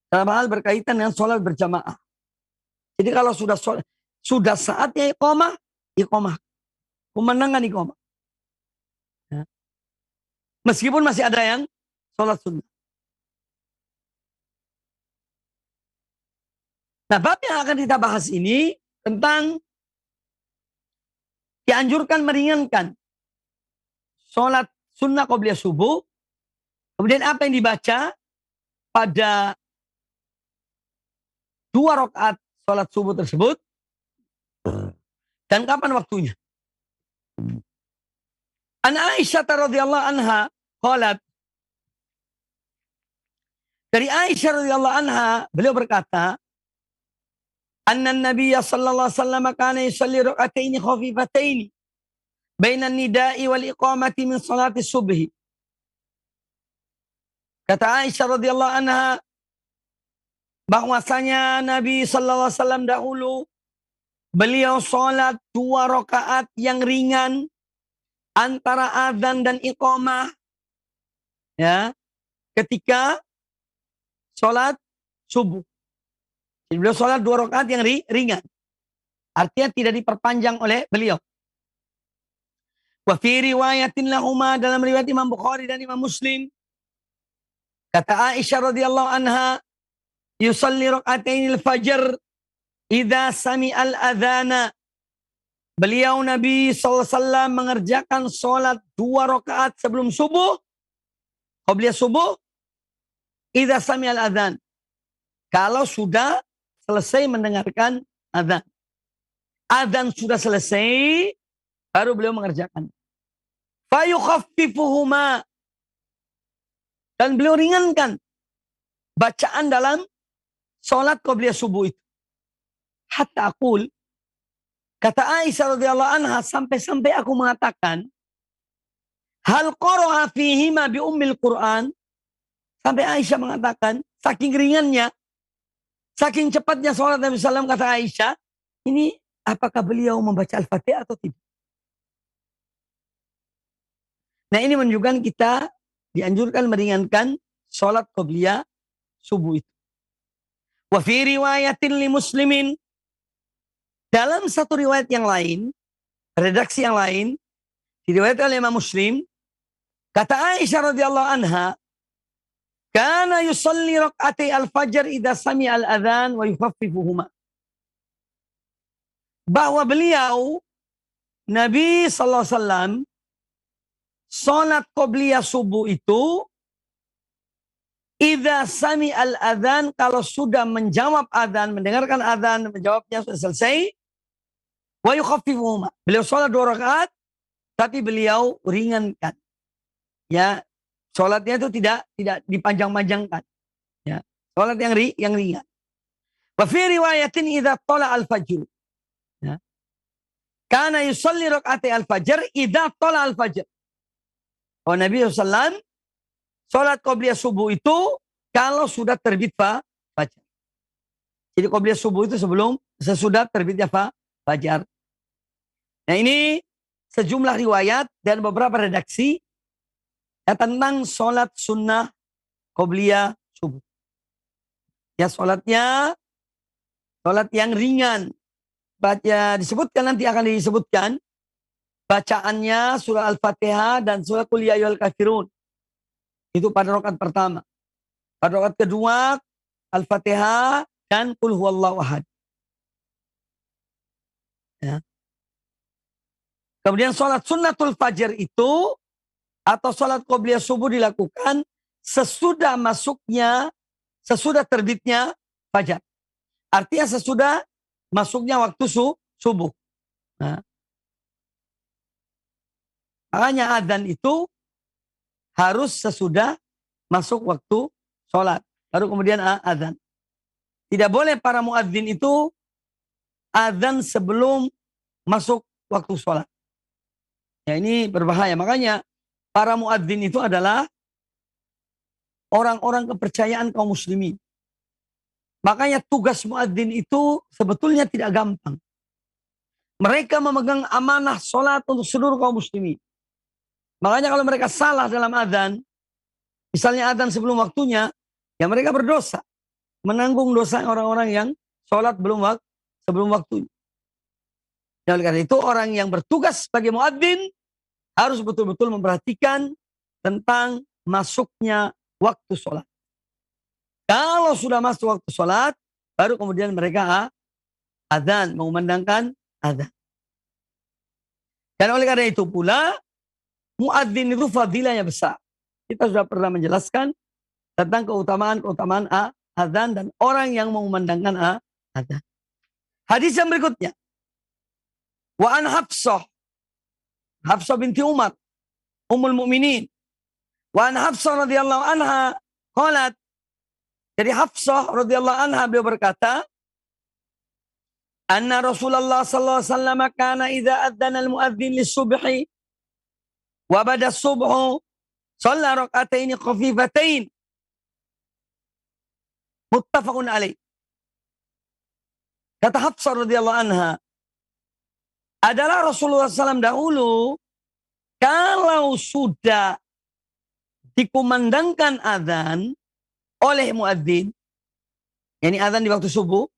Dalam hal berkaitan dengan sholat berjamaah. Jadi kalau sudah saatnya iqamah. Kumandangkan iqamah. Ya. Meskipun masih ada yang sholat sunnah. Nah, bab yang akan kita bahas ini tentang dianjurkan meringankan sholat sunnah qobliyah subuh. Kemudian apa yang dibaca pada 2 rakaat sholat subuh tersebut. Dan kapan waktunya. An Aisyah radhiyallahu anha qalat. Dari Aisyah radhiyallahu anha beliau berkata, anna Nabiy sallallahu alaihi wasallam kana yusalli rak'ataini khafifataini bainan nida'i wal iqamati min salati subhi. Kata Aisyah radhiyallahu anha, bahwasanya Nabi sallallahu alaihi wasallam dahulu beliau sholat 2 rakaat yang ringan antara adzan dan iqamah, ya, ketika sholat subuh. Jadi beliau sholat 2 rakaat yang ringan. Artinya tidak diperpanjang oleh beliau. Wa fi riwayatin lahuma, dalam riwayat Imam Bukhari dan Imam Muslim, kata Aisyah radhiyallahu anha, yusalli raka'atainil fajr idza sami'al adzana. Beliau Nabi SAW mengerjakan sholat 2 rakaat sebelum subuh, qabliyah subuh, idza sami'al adzan, kalau sudah selesai mendengarkan adzan. Adzan sudah selesai, baru beliau mengerjakan. Fayukhaffifuhuma, dan beliau ringankan bacaan dalam sholat qabliyah subuh itu. Hatta aqul, kata Aisyah radhiyallahu anha, sampai-sampai aku mengatakan, hal qara'a fihima bi ummil Qur'an. Sampai Aisyah mengatakan, saking ringannya, saking cepatnya sholat Nabi SAW, kata Aisyah, ini apakah beliau membaca Al-Fatihah atau tidak? Nah, ini menunjukkan kita dianjurkan meringankan sholat qabliyah subuh itu. Wa fi riwayatin li Muslimin, dalam satu riwayat yang lain, redaksi yang lain, diriwayatkan oleh Imam Muslim, kata Aisyah radhiyallahu anha, kana yusalli rak'atay al-fajr idza sami'a al-adzan wa yukhaffifuhuma. Bahwa beliau Nabi sallallahu alaihi wasallam salat qabliyah subuh itu idza sami'al adzan, kalau sudah menjawab adzan, mendengarkan adzan, menjawabnya sudah selesai, wa yukhaffifuhuma. Beliau salat 2 rakaat tapi beliau ringankan. Ya, salatnya itu tidak dipanjang-panjangkan. Ya, salat yang ringan. Wa fi riwayatin idza tala al-fajr. Ya. Kana yusalli rak'atay al-fajr idza tala al-fajr. Oh, Nabi SAW salat qabliyah subuh itu kalau sudah terbit fajar. Jadi qabliyah subuh itu sesudah terbitnya fajar. Nah, ini sejumlah riwayat dan beberapa redaksi tentang salat sunnah qabliyah subuh. Ya, salatnya salat yang ringan. Baca disebutkan, nanti akan disebutkan bacaannya surah Al-Fatihah dan surah Qul ya ayyuhal kafirun. Itu pada rakaat pertama. Pada rakaat kedua Al-Fatihah dan Qul huwallahu ahad. Ya. Kemudian salat sunnatul fajar itu atau salat qabliyah subuh dilakukan sesudah terbitnya fajar. Artinya sesudah masuknya waktu subuh. Nah, makanya adzan itu harus sesudah masuk waktu sholat. Baru kemudian adzan. Tidak boleh para muadzin itu adzan sebelum masuk waktu sholat. Ya, ini berbahaya. Makanya para muadzin itu adalah orang-orang kepercayaan kaum muslimin. Makanya tugas muadzin itu sebetulnya tidak gampang. Mereka memegang amanah sholat untuk seluruh kaum muslimin. Makanya kalau mereka salah dalam adzan, misalnya adzan sebelum waktunya, ya mereka berdosa. Menanggung dosa orang-orang yang sholat sebelum waktunya. Dan oleh karena itu orang yang bertugas sebagai muadzin harus betul-betul memperhatikan tentang masuknya waktu sholat. Kalau sudah masuk waktu sholat, baru kemudian mereka adzan, mengumandangkan adzan. Dan oleh karena itu pula, muadzin itu fadilahnya besar. Kita sudah pernah menjelaskan tentang keutamaan adzan dan orang yang mengumandangkan adzan. Hadis yang berikutnya. Wa an Hafsah binti Umar, Ummul Mukminin. Wa an Hafsah radhiyallahu anha qalat, dari Hafsah radhiyallahu anha beliau berkata, Anna Rasulullah sallallahu alaihi wasallam kana idza adzana al-muadzin lis-subhi wa bada as-subhu shalla rak'ataini khafifatain. Muttafaqun alaih. Kata Hafsah radhiyallahu anha, adalah Rasulullah SAW dahulu kalau sudah dikumandangkan azan oleh muadzin, yakni azan di waktu subuh,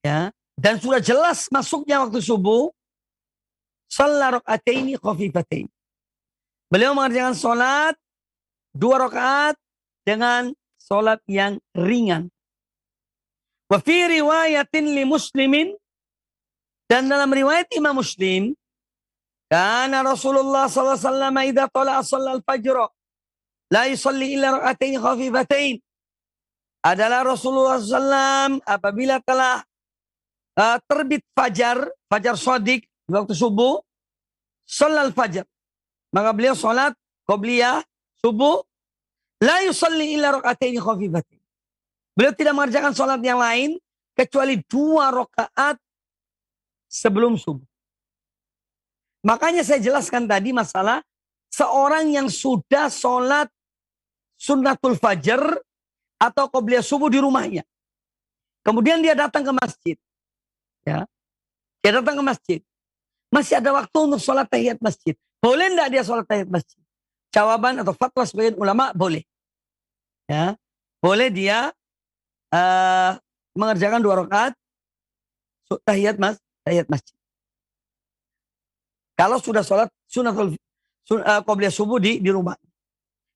ya, dan sudah jelas masuknya waktu subuh, shalla rak'ataini khafifatain. Beliau mengerjakan sholat 2 rakaat dengan sholat yang ringan. Wa fi riwayatin li Muslimin, dan dalam riwayat Imam Muslim, kana Rasulullah sallallahu alaihi wasallam idza tala'a shallal fajr la yusalli illa rak'atain khafifatain. Adalah Rasulullah SAW apabila telah terbit fajar shadiq di waktu subuh, shallal fajr, maka beliau salat qobliyah subuh, la yusalli illa rak'atain khafifatain. Beliau tidak mengerjakan sholat yang lain kecuali 2 rakaat sebelum subuh. Makanya saya jelaskan tadi masalah seorang yang sudah sholat sunnatul fajar atau qobliyah subuh di rumahnya. Kemudian dia datang ke masjid. Ya. Dia datang ke masjid. Masih ada waktu untuk sholat tahiyat masjid. Boleh enggak dia sholat tahiyat masjid? Jawaban atau fatwa sebagian ulama, boleh. Ya. Boleh dia mengerjakan 2 rakaat tahiyat masjid. Kalau sudah sholat sunnatul qobliyah subuh di rumah.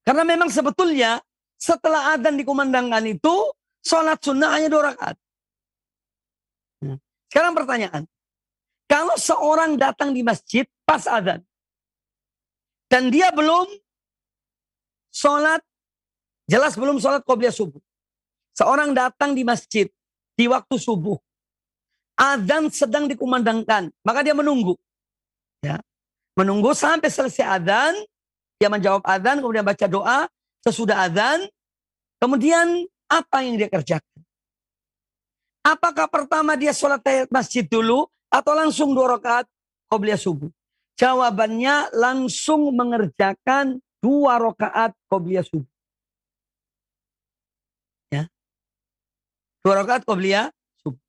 Karena memang sebetulnya setelah adzan dikumandangkan itu sholat sunnah hanya 2 rakaat. Sekarang pertanyaan, kalau seorang datang di masjid pas adzan dan dia belum sholat, jelas belum sholat qobliyah subuh. Seorang datang di masjid di waktu subuh, adzan sedang dikumandangkan, maka dia menunggu. Ya. Menunggu sampai selesai adzan, dia menjawab adzan, kemudian baca doa sesudah adzan. Kemudian apa yang dia kerjakan? Apakah pertama dia sholat tahiyat masjid dulu atau langsung 2 rakaat qobliyah subuh? Jawabannya langsung mengerjakan 2 rakaat qobliyah subuh. 2 rakaat qobliyah subuh.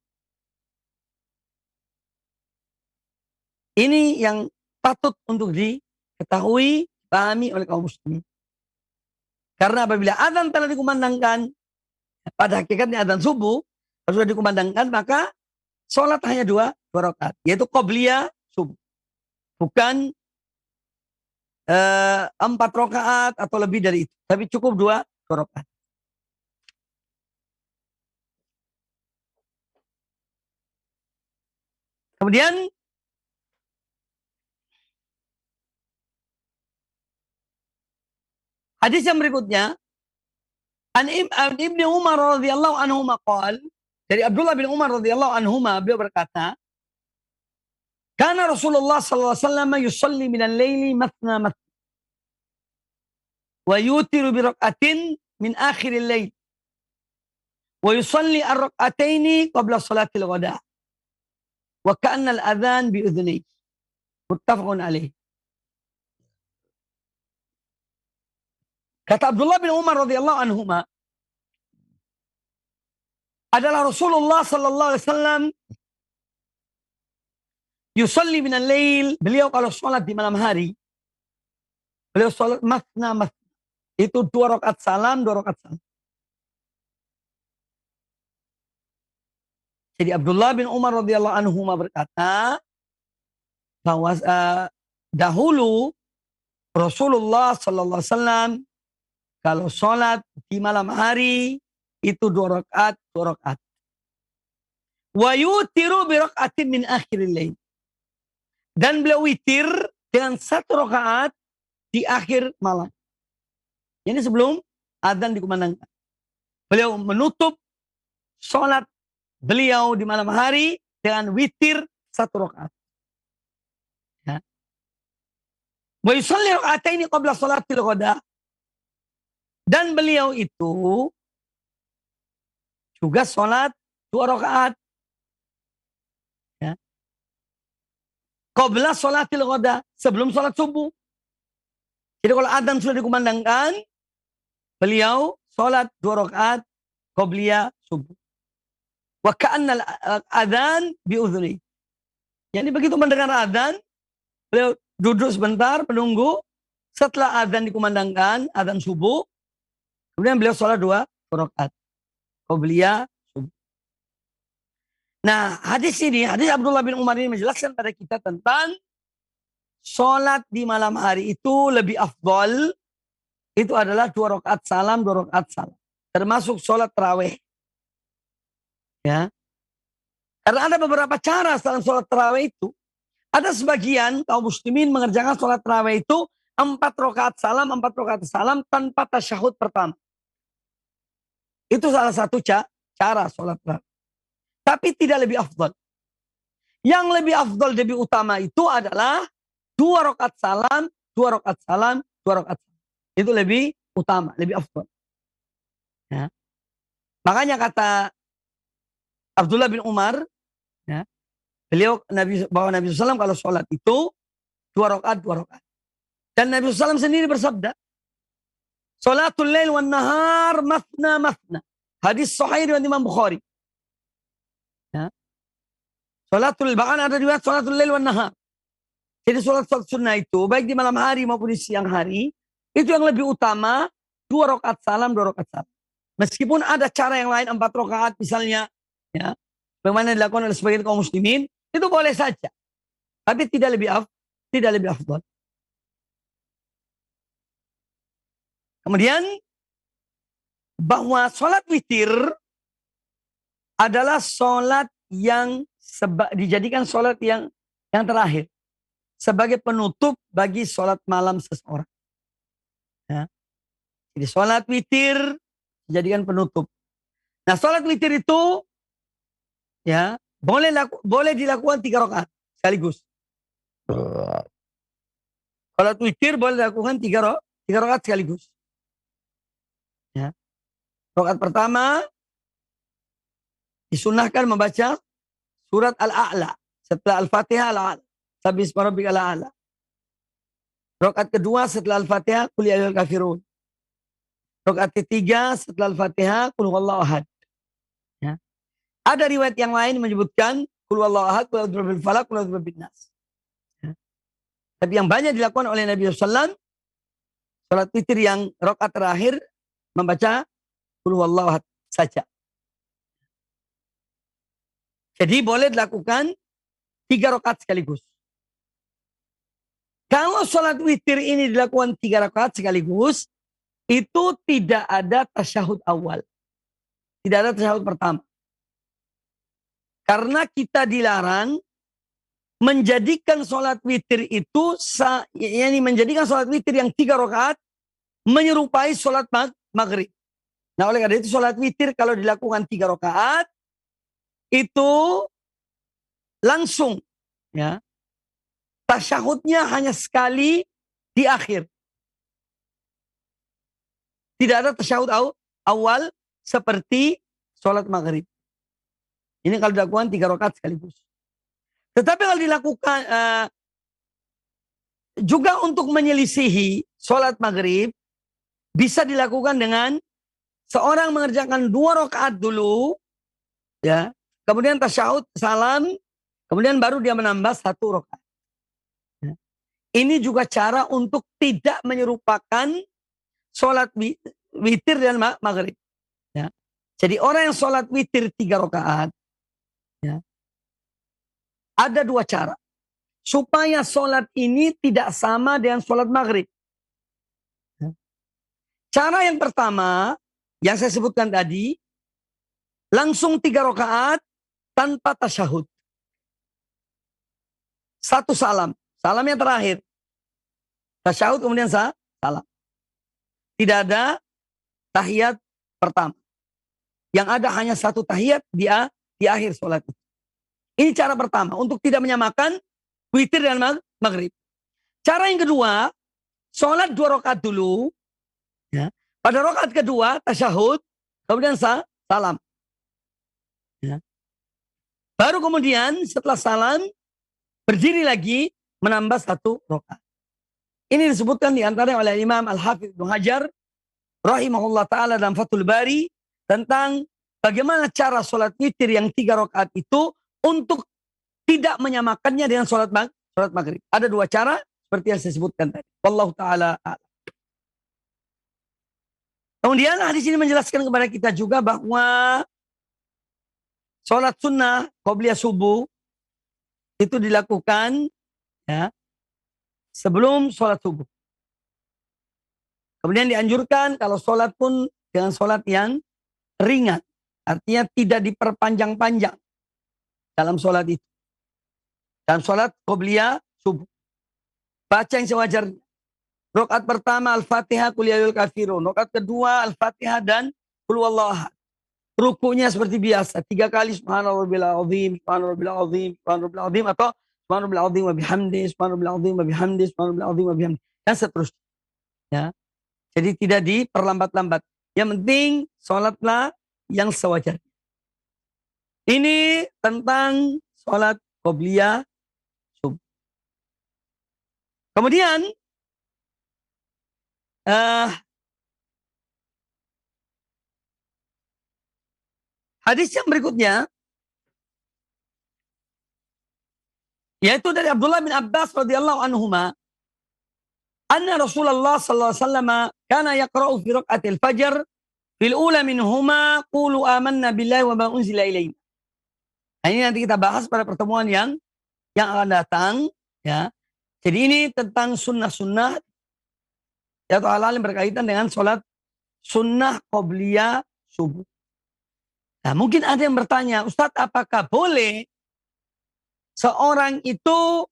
Ini yang patut untuk diketahui, dipahami oleh kaum muslimin. Karena apabila adzan telah dikumandangkan, pada hakikatnya adzan subuh, sudah dikumandangkan, maka sholat hanya 2 rakaat, yaitu qobliyah subuh. Bukan 4 rakaat atau lebih dari itu, tapi cukup 2 rakaat. Kemudian hadis yang berikutnya, an Ibnu Umar radhiyallahu anhu maqal, dari Abdullah bin Umar radhiyallahu anhu, beliau berkata, kana Rasulullah sallallahu alaihi wasallam yusalli minal laili mathna mathna wa yutiru bi rak'atin min akhiril lail wa yusalli ar-rak'ataini qabla salatil ghada wa ka'anna al-adhan bi udhunayhi. Muttafaqun alaih. Kata Abdullah bin Umar radhiyallahu anhuma, adalah Rasulullah sallallahu alaihi wasallam yusalli minal lail, beliau kalau sholat di malam hari, beliau sholat mathna mathna. Itu 2 rakaat salam, 2 rakaat salam. Jadi Abdullah bin Umar radhiyallahu anhu berkata bahwa dahulu Rasulullah sallallahu alaihi wasallam kalau sholat di malam hari itu 2 rakaat, 2 rakaat. Wa yutiru bi rak'atin min akhiril lail. Dan beliau witir dengan 1 rakaat di akhir malam. Ini sebelum adzan dikumandangkan. Beliau menutup sholat beliau di malam hari dengan witir 1 rakaat. Ya. Wa yusalli rak'ataini qabla salatil ghada. Dan beliau itu juga sholat 2 rakaat Qabla sholatil ghada, sebelum sholat subuh. Jadi kalau adzan sudah dikumandangkan, beliau sholat 2 rakaat qabliyah subuh. Wa ka'annal adzan bi udhuni. Jadi begitu mendengar adzan, beliau duduk sebentar menunggu. Setelah adzan dikumandangkan, adzan subuh, kemudian beliau sholat 2 rakaat qabliyah subuh. Nah, hadis ini, hadis Abdullah bin Umar ini menjelaskan pada kita tentang sholat di malam hari itu lebih afdol. Itu adalah 2 rakaat salam, 2 rakaat salam. Termasuk sholat tarawih. Ya. Karena ada beberapa cara dalam sholat tarawih itu. Ada sebagian kaum muslimin mengerjakan sholat tarawih itu 4 rakaat salam tanpa tasyahud pertama. Itu salah satu cara sholat tarawih. Tapi tidak lebih afdal. Yang lebih afdal, lebih utama itu adalah 2 rakaat salam, 2 rakaat salam, 2 rakaat salam. Itu lebih utama, lebih afdal. Ya. Makanya kata Abdullah bin Umar, ya, beliau bahwa Nabi SAW kalau sholat itu 2 rakaat, 2 rakaat. Dan Nabi SAW sendiri bersabda, sholatul lail wan nahar mathna mathna. Hadis sahih riwayat Imam Bukhari. Ya. Bahkan ada riwayat sholatul lail wan nahar. Jadi sholat sunnah itu baik di malam hari maupun di siang hari, itu yang lebih utama 2 rakaat salam, 2 rakaat salam. Meskipun ada cara yang lain 4 rakaat misalnya, ya, bagaimana dilakukan oleh sebagian kaum muslimin, itu boleh saja. Tapi tidak lebih afdal. Kemudian bahwa sholat witir adalah sholat yang dijadikan sholat yang terakhir sebagai penutup bagi sholat malam seseorang. Ya. Jadi sholat witir dijadikan penutup. Nah, sholat witir itu ya boleh dilakukan 3 rakaat sekaligus. Sholat witir boleh dilakukan 3 rakaat sekaligus. Ya. Rakaat pertama disunahkan membaca surat Al-A'la setelah Al-Fatihah Al-A'la. Sabbihisma rabbikal a'la. Rakaat kedua setelah Al-Fatihah Qul ya ayyuhal kafirun. Rakaat ketiga setelah Al-Fatihah Qul huwallahu ahad. Ya. Ada riwayat yang lain menyebutkan Qul huwallahu ahad, Qul a'udzu birabbil falaq, Qul a'udzu birabbin nas. Ya. Tapi yang banyak dilakukan oleh Nabi SAW, salat witir yang rakaat terakhir membaca Qul huwallahu ahad saja. Jadi boleh dilakukan 3 rakaat sekaligus. Kalau sholat witir ini dilakukan 3 rakaat sekaligus, itu tidak ada tasyahud awal. Tidak ada tasyahud pertama. Karena kita dilarang menjadikan sholat witir itu, menjadikan sholat witir yang 3 rakaat menyerupai sholat maghrib. Nah, oleh karena itu sholat witir kalau dilakukan 3 rakaat, itu langsung, ya, tasyahudnya hanya sekali di akhir. Tidak ada tasyahud awal seperti sholat maghrib. Ini kalau dilakukan 3 rakaat sekaligus. Tetapi kalau dilakukan juga untuk menyelisihi sholat maghrib, bisa dilakukan dengan seorang mengerjakan 2 rakaat dulu, ya, kemudian tasyahud salam, kemudian baru dia menambah 1 rakaat. Ini juga cara untuk tidak menyerupakan sholat witir dan maghrib. Ya. Jadi orang yang sholat witir 3 rakaat, ya, ada 2 cara. Supaya sholat ini tidak sama dengan sholat maghrib. Ya. Cara yang pertama, yang saya sebutkan tadi, langsung 3 rakaat tanpa tasyahud. 1 salam. Salam yang terakhir. Tasyahud kemudian salam. Tidak ada tahiyat pertama. Yang ada hanya 1 tahiyat di akhir sholat. Ini cara pertama. Untuk tidak menyamakan witir dan maghrib. Cara yang kedua. Sholat 2 rakaat dulu. Ya. Pada rakaat kedua tasyahud. Kemudian salam. Ya. Baru kemudian setelah salam. berdiri lagi menambah 1 rakaat. Ini disebutkan diantaranya oleh Imam Al-Hafidz Ibnu Hajar rahimahullah ta'ala dalam Fathul Bari tentang bagaimana cara sholat witir yang 3 rakaat itu untuk tidak menyamakannya dengan sholat maghrib. Ada 2 cara seperti yang saya sebutkan tadi. Wallahu ta'ala a'lam. Kemudian hadis ini menjelaskan kepada kita juga bahwa sholat sunnah qobliyah subuh itu dilakukan ya, sebelum sholat subuh. Kemudian dianjurkan kalau sholat pun dengan sholat yang ringan. Artinya tidak diperpanjang-panjang dalam sholat itu. Dalam sholat qobliyah subuh. Baca yang sewajarnya. Rakaat pertama Al-Fatihah Qul ya ayyuhal kafirun. Rakaat kedua Al-Fatihah dan Qul huwallahu ahad. Rukunya seperti biasa. 3 kali subhanarabbil azim, subhanarabbil azim, subhanarabbil azim atau subhanarabbil azim wa bihamdi, subhanarabbil azim wa bihamdi, subhanarabbil azim wa bihamdi. Dan seterusnya. Ya. Jadi tidak diperlambat-lambat. Yang penting sholatlah yang sewajarnya. Ini tentang sholat qobliyah subuh. Kemudian hadis yang berikutnya yaitu dari Abdullah bin Abbas radhiyallahu anhuma anna Rasulullah sallallahu alaihi wasallam kana yaqra'u fi raq'atil fajr fil ula minhuma qulu amanna billahi wa ma unzila ilaina. Nah, ini nanti kita bahas pada pertemuan yang akan datang ya. Jadi ini tentang sunnah-sunnah atau hal-hal yang berkaitan dengan sholat sunnah qobliyah subuh. Nah, mungkin ada yang bertanya, Ustadz, apakah boleh seorang itu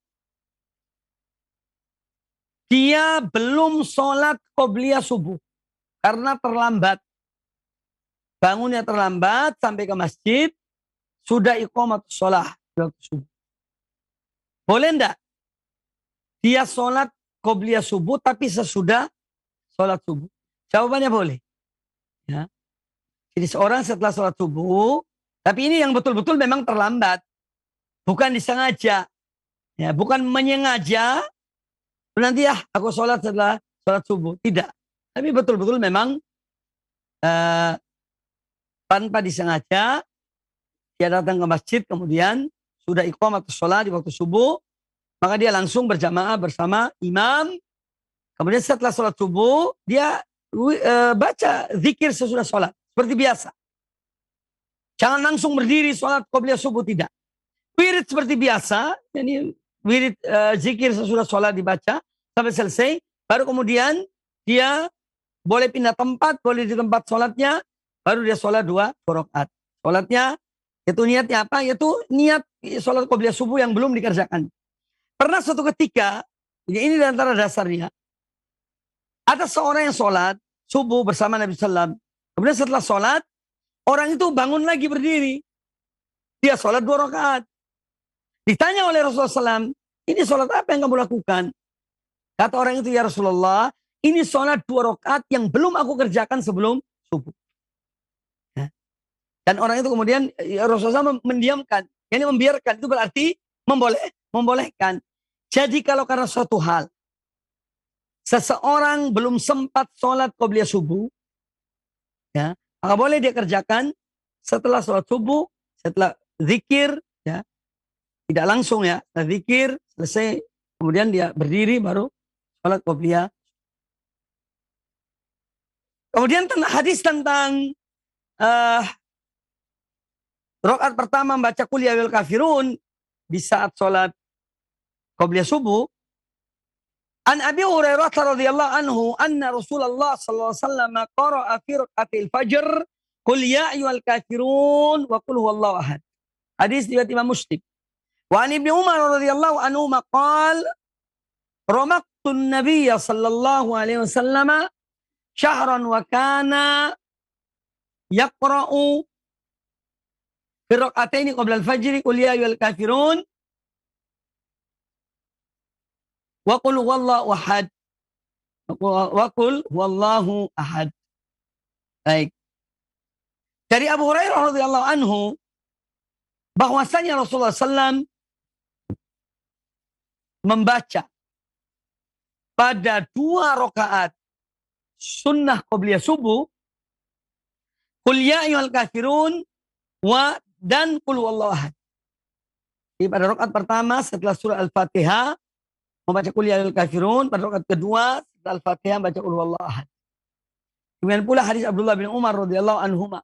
dia belum sholat qobliyah subuh karena terlambat, bangunnya terlambat sampai ke masjid, sudah iqamatus sholat waktu subuh. Boleh enggak dia sholat qobliyah subuh tapi sesudah sholat subuh? Jawabannya boleh. Ya. Jadi seorang setelah sholat subuh, tapi ini yang betul-betul memang terlambat. Bukan disengaja. Ya, bukan menyengaja, nanti ya aku sholat setelah sholat subuh. Tidak. Tapi betul-betul memang tanpa disengaja, dia datang ke masjid, kemudian sudah iqamatus sholat di waktu subuh, maka dia langsung berjamaah bersama imam. Kemudian setelah sholat subuh, dia baca zikir sesudah sholat. Seperti biasa. Jangan langsung berdiri sholat qobliyah subuh, tidak. Wirid seperti biasa. Jadi wirid zikir sesudah sholat dibaca sampai selesai. Baru kemudian dia boleh pindah tempat, boleh di tempat sholatnya. Baru dia sholat 2 rakaat. Sholatnya itu niatnya apa? Yaitu niat sholat qobliyah subuh yang belum dikerjakan. Pernah suatu ketika, ini di antara dasarnya, ada seorang yang sholat subuh bersama Nabi SAW. Kemudian setelah sholat, orang itu bangun lagi berdiri. Dia sholat 2 rakaat. Ditanya oleh Rasulullah SAW, ini sholat apa yang kamu lakukan? Kata orang itu, ya Rasulullah, ini sholat 2 rakaat yang belum aku kerjakan sebelum subuh. Ya. Dan orang itu kemudian Rasulullah SAW mendiamkan. Ini membiarkan, itu berarti membolehkan. Jadi kalau karena suatu hal, seseorang belum sempat sholat qobliyah subuh, ya, maka boleh dia kerjakan setelah sholat subuh, setelah zikir, ya, tidak langsung ya, setelah zikir selesai, kemudian dia berdiri baru sholat qobliyah. Kemudian hadis tentang rakaat pertama membaca Qul ya ayyuhal kafirun di saat sholat qobliyah subuh. An Abi Hurairah radhiyallahu anhu anna Rasulullah sallallahu alaihi wasallam qara'a fi raqatil fajr Qul ya ayyuhal kafirun wa qul huwallahu ahad. Hadis riwayat Imam Muslim. Wa an Ibnu Umar radhiyallahu anhu maqal ramaqtun nabiyya sallallahu alaihi wasallam syahran wa kana yaqra'u fi raqataini qabla al-fajr Qul ya ayyuhal kafirun wa qul huwallahu ahad. Wa qul huwallahu ahad. Baik. Dari Abu Hurairah radhiyallahu anhu bahwasanya Rasulullah SAW membaca pada 2 rakaat sunnah qobliyah subuh, qul ya ayyuhal kafirun dan qul huwallahu ahad. Jadi pada rakaat pertama setelah surah Al-Fatihah membaca qul ya ayyuhal kafirun, pada rakaat kedua setelah Al-Fatihah membaca qul huwallahu ahad. Kemudian pula hadis Abdullah bin Umar radhiyallahu anhuma.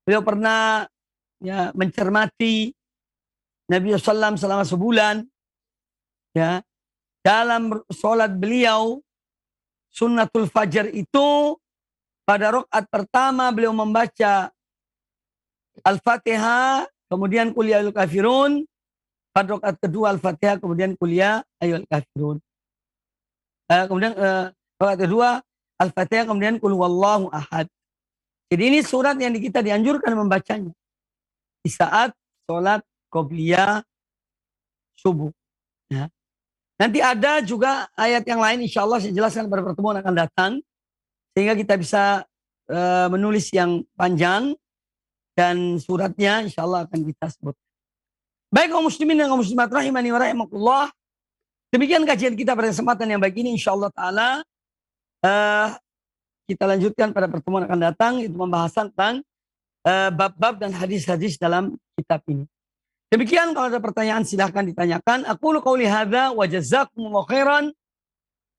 Beliau pernah mencermati Nabi SAW selama sebulan, ya, dalam sholat beliau sunnatul fajar itu pada rakaat pertama beliau membaca Al-Fatihah, kemudian qul ya ayyuhal kafirun, pada rakaat kedua Al-Fatihah, kemudian qul ya ayyuhal kafirun. Kemudian rakaat kedua Al-Fatihah, kemudian qul huwallahu ahad. Jadi ini surat yang kita dianjurkan membacanya di saat sholat qobliyah subuh. Ya. Nanti ada juga ayat yang lain, insya Allah saya jelaskan pada pertemuan akan datang, sehingga kita bisa menulis yang panjang dan suratnya insya Allah akan kita sebut. Baik kaum muslimin dan kaum muslimat rahimani wa rahimakumullah, demikian kajian kita pada kesempatan yang baik ini, insya Allah Ta'ala kita lanjutkan pada pertemuan akan datang, itu pembahasan tentang bab-bab dan hadis-hadis dalam kitab ini. Demikian, kalau ada pertanyaan silahkan ditanyakan. Aqulu qauli hadza wa jazakumullahu khairan.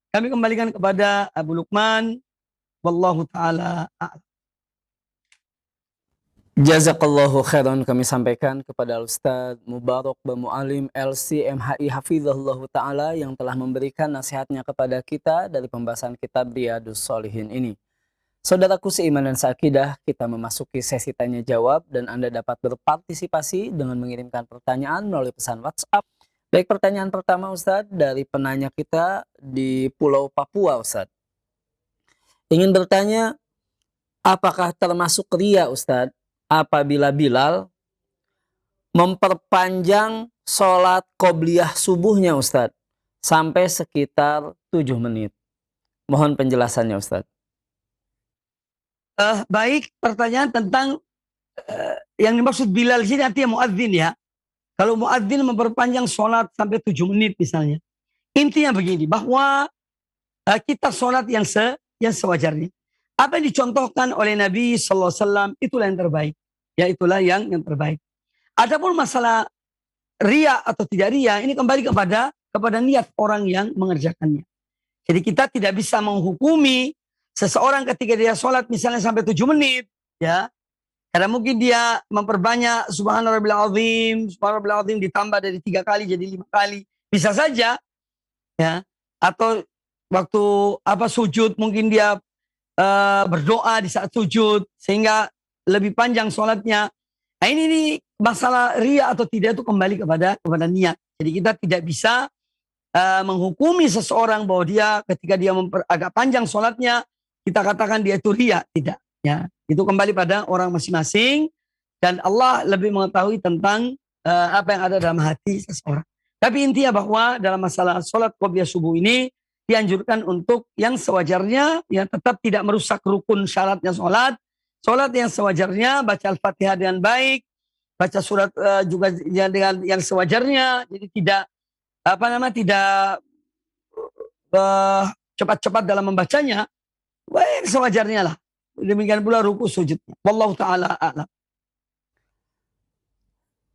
Kami kembalikan kepada Abu Lukman. Wallahu ta'ala a'lam. Jazakallahu khairan kami sampaikan kepada Ustaz Mubarak Mu'alim LCMHI Hafizahullah Ta'ala yang telah memberikan nasihatnya kepada kita dari pembahasan kitab Riyadhus Shalihin ini. Saudaraku seiman dan seakidah, kita memasuki sesi tanya jawab dan Anda dapat berpartisipasi dengan mengirimkan pertanyaan melalui pesan WhatsApp. Baik, pertanyaan pertama Ustaz dari penanya kita di Pulau Papua Ustaz. Ingin bertanya, apakah termasuk riya Ustaz apabila Bilal memperpanjang sholat qobliyah subuhnya Ustaz sampai sekitar 7 menit? Mohon penjelasannya Ustaz. Baik, pertanyaan tentang yang dimaksud Bilal sini artinya muadzin ya. Kalau muadzin memperpanjang sholat sampai 7 menit misalnya. Intinya begini, bahwa kita sholat yang sewajarnya. Apa yang dicontohkan oleh Nabi SAW itulah yang terbaik. Ya, itulah yang terbaik. Adapun masalah riya atau tidak riya, ini kembali kepada niat orang yang mengerjakannya. Jadi kita tidak bisa menghukumi seseorang ketika dia sholat misalnya sampai 7 menit, ya, karena mungkin dia memperbanyak subhanallah azim ditambah dari 3 kali jadi 5 kali, bisa saja, ya, atau waktu sujud mungkin dia berdoa di saat sujud sehingga lebih panjang sholatnya. Nah ini masalah riya atau tidak itu kembali kepada niat. Jadi kita tidak bisa menghukumi seseorang bahwa dia ketika dia agak panjang sholatnya kita katakan dia itu riya, tidak. Ya, itu kembali pada orang masing-masing dan Allah lebih mengetahui tentang apa yang ada dalam hati seseorang. Tapi intinya bahwa dalam masalah sholat qobliyah subuh ini dianjurkan untuk yang sewajarnya, yang tetap tidak merusak rukun syaratnya sholat. Sholat yang sewajarnya, baca Al-Fatihah dengan baik, baca surat juga dengan yang sewajarnya. Jadi tidak cepat-cepat dalam membacanya. Baik, sewajarnya lah. Demikian pula ruku sujudnya. Wallahu ta'ala a'lam.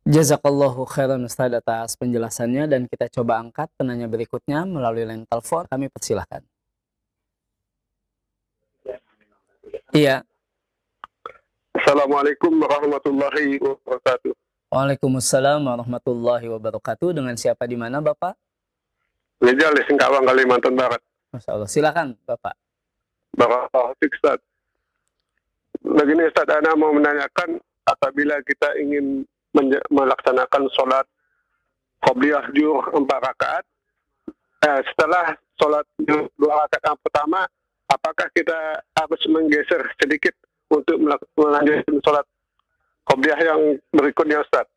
Jazakallahu khairan Ustaz atas penjelasannya dan kita coba angkat penanya berikutnya melalui line telepon. Kami persilahkan. Iya. Assalamualaikum warahmatullahi wabarakatuh. Waalaikumsalam warahmatullahi wabarakatuh. Dengan siapa di mana Bapak? Rijal di Singkawang, Kalimantan Barat. Masya Allah. Silakan Bapak. Barakallahu fiik Ustaz. Begini Ustaz, Ana mau menanyakan apabila kita ingin melaksanakan sholat qobliyah zuhur 4 rakaat, setelah sholat 2 rakaat yang pertama, apakah kita harus menggeser sedikit untuk melanjutkan sholat qobliyah yang berikutnya Ustaz?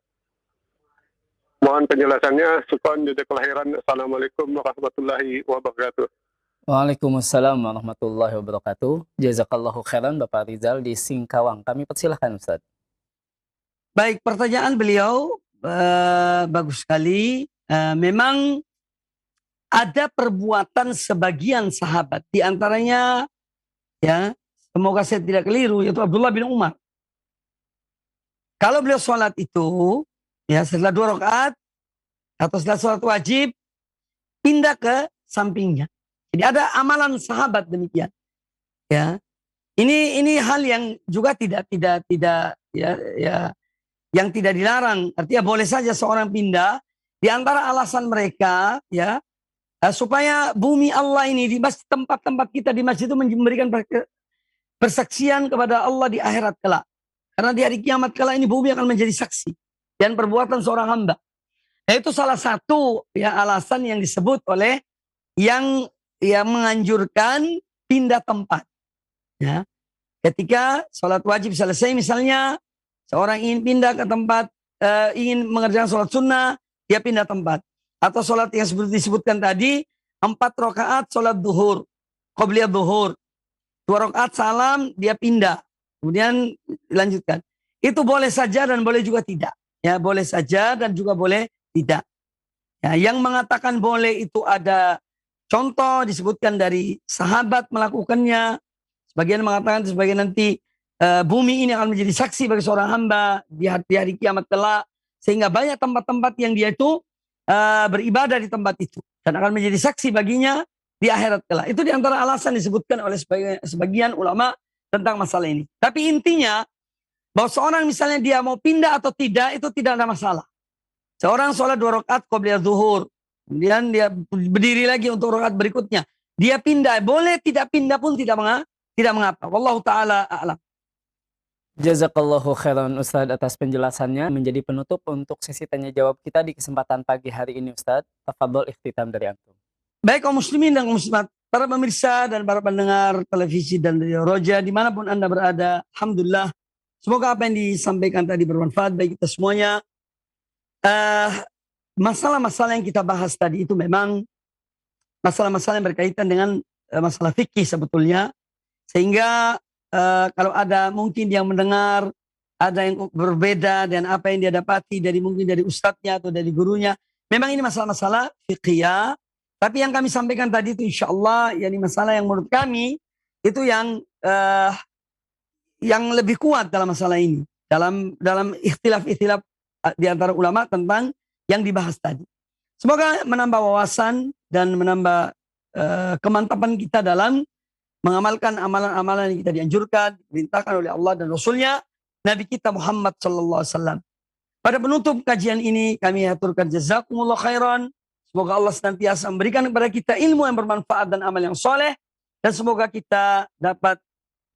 Mohon penjelasannya. Syukran, jazakallahu khairan. Assalamualaikum warahmatullahi wabarakatuh. Waalaikumsalam warahmatullahi wabarakatuh. Jazakallahu khairan Bapak Rizal di Singkawang. Kami persilahkan Ustaz. Baik, pertanyaan beliau bagus sekali. Memang ada perbuatan sebagian sahabat, di antaranya ya, semoga saya tidak keliru, yaitu Abdullah bin Umar. Kalau beliau sholat itu, ya setelah 2 rakaat atau setelah sholat wajib, pindah ke sampingnya. Jadi ada amalan sahabat demikian. Ya, ini hal yang juga tidak ya yang tidak dilarang. Artinya boleh saja seorang pindah. Di antara alasan mereka, ya, supaya bumi Allah ini di masjid, tempat-tempat kita di masjid itu memberikan persaksian kepada Allah di akhirat kelak. Karena di hari kiamat kala ini bumi akan menjadi saksi dan perbuatan seorang hamba. Nah, itu salah satu ya alasan yang disebut oleh yang menganjurkan pindah tempat. Ya, ketika sholat wajib selesai misalnya, seorang ingin pindah ke tempat, ingin mengerjakan sholat sunnah, dia pindah tempat. Atau sholat yang seperti disebutkan tadi, 4 rakaat sholat duhur, qobliyah duhur, 2 rakaat salam, dia pindah. Kemudian dilanjutkan. Itu boleh saja dan boleh juga tidak. Ya, boleh saja dan juga boleh tidak. Ya, yang mengatakan boleh itu ada contoh disebutkan dari sahabat melakukannya. Sebagian mengatakan sebagian nanti bumi ini akan menjadi saksi bagi seorang hamba di hari kiamat kelak, sehingga banyak tempat-tempat yang dia itu beribadah di tempat itu dan akan menjadi saksi baginya di akhirat kelak. Itu diantara alasan disebutkan oleh sebagian ulama tentang masalah ini. Tapi intinya bahwa seorang misalnya dia mau pindah atau tidak, itu tidak ada masalah. Seorang sholat 2 rakaat qobliyah zuhur, kemudian dia berdiri lagi untuk rakaat berikutnya, dia pindah, boleh tidak pindah pun tidak mengapa. Wallahu ta'ala a'lam. Jazakallahu khairan Ustadz atas penjelasannya. Menjadi penutup untuk sesi tanya jawab kita di kesempatan pagi hari ini Ustadz. Tafadhol ikhtitam dari antum. Baik kaum muslimin dan kaum muslimat, para pemirsa dan para pendengar televisi dan radio Roja dimanapun Anda berada, alhamdulillah, semoga apa yang disampaikan tadi bermanfaat bagi kita semuanya. Masalah-masalah yang kita bahas tadi itu memang masalah-masalah yang berkaitan dengan masalah fikih sebetulnya, sehingga kalau ada mungkin yang mendengar ada yang berbeda dan apa yang dia dapati dari mungkin dari ustadznya atau dari gurunya, memang ini masalah-masalah fikih. Tapi yang kami sampaikan tadi itu insya Allah, yakni masalah yang menurut kami itu yang lebih kuat dalam masalah ini, dalam ikhtilaf-ikhtilaf di antara ulama tentang yang dibahas tadi. Semoga menambah wawasan dan menambah kemantapan kita dalam mengamalkan amalan-amalan yang kita dianjurkan, diperintahkan oleh Allah dan Rasulnya, Nabi kita Muhammad sallallahu alaihi wasallam. Pada penutup kajian ini kami aturkan jazakumullah khairan. Semoga Allah senantiasa memberikan kepada kita ilmu yang bermanfaat dan amal yang soleh. Dan semoga kita dapat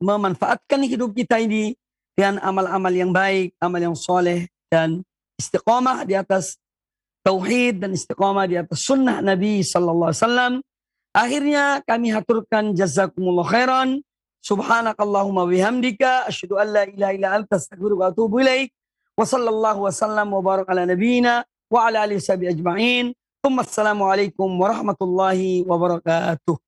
memanfaatkan hidup kita ini dengan amal-amal yang baik, amal yang soleh, dan istiqamah di atas tauhid dan istiqamah di atas sunnah Nabi sallallahu alaihi wasallam. Akhirnya kami haturkan jazakumullah khairan. Subhanakallahumma bihamdika asyhadu an la ilaha illa anta astaghfiruka wa atubu ilaik. Wa sallallahu wasallam wa barak ala nabiyyina wa ala alihi washabihi ajma'in. Assalamualaikum warahmatullahi wabarakatuh.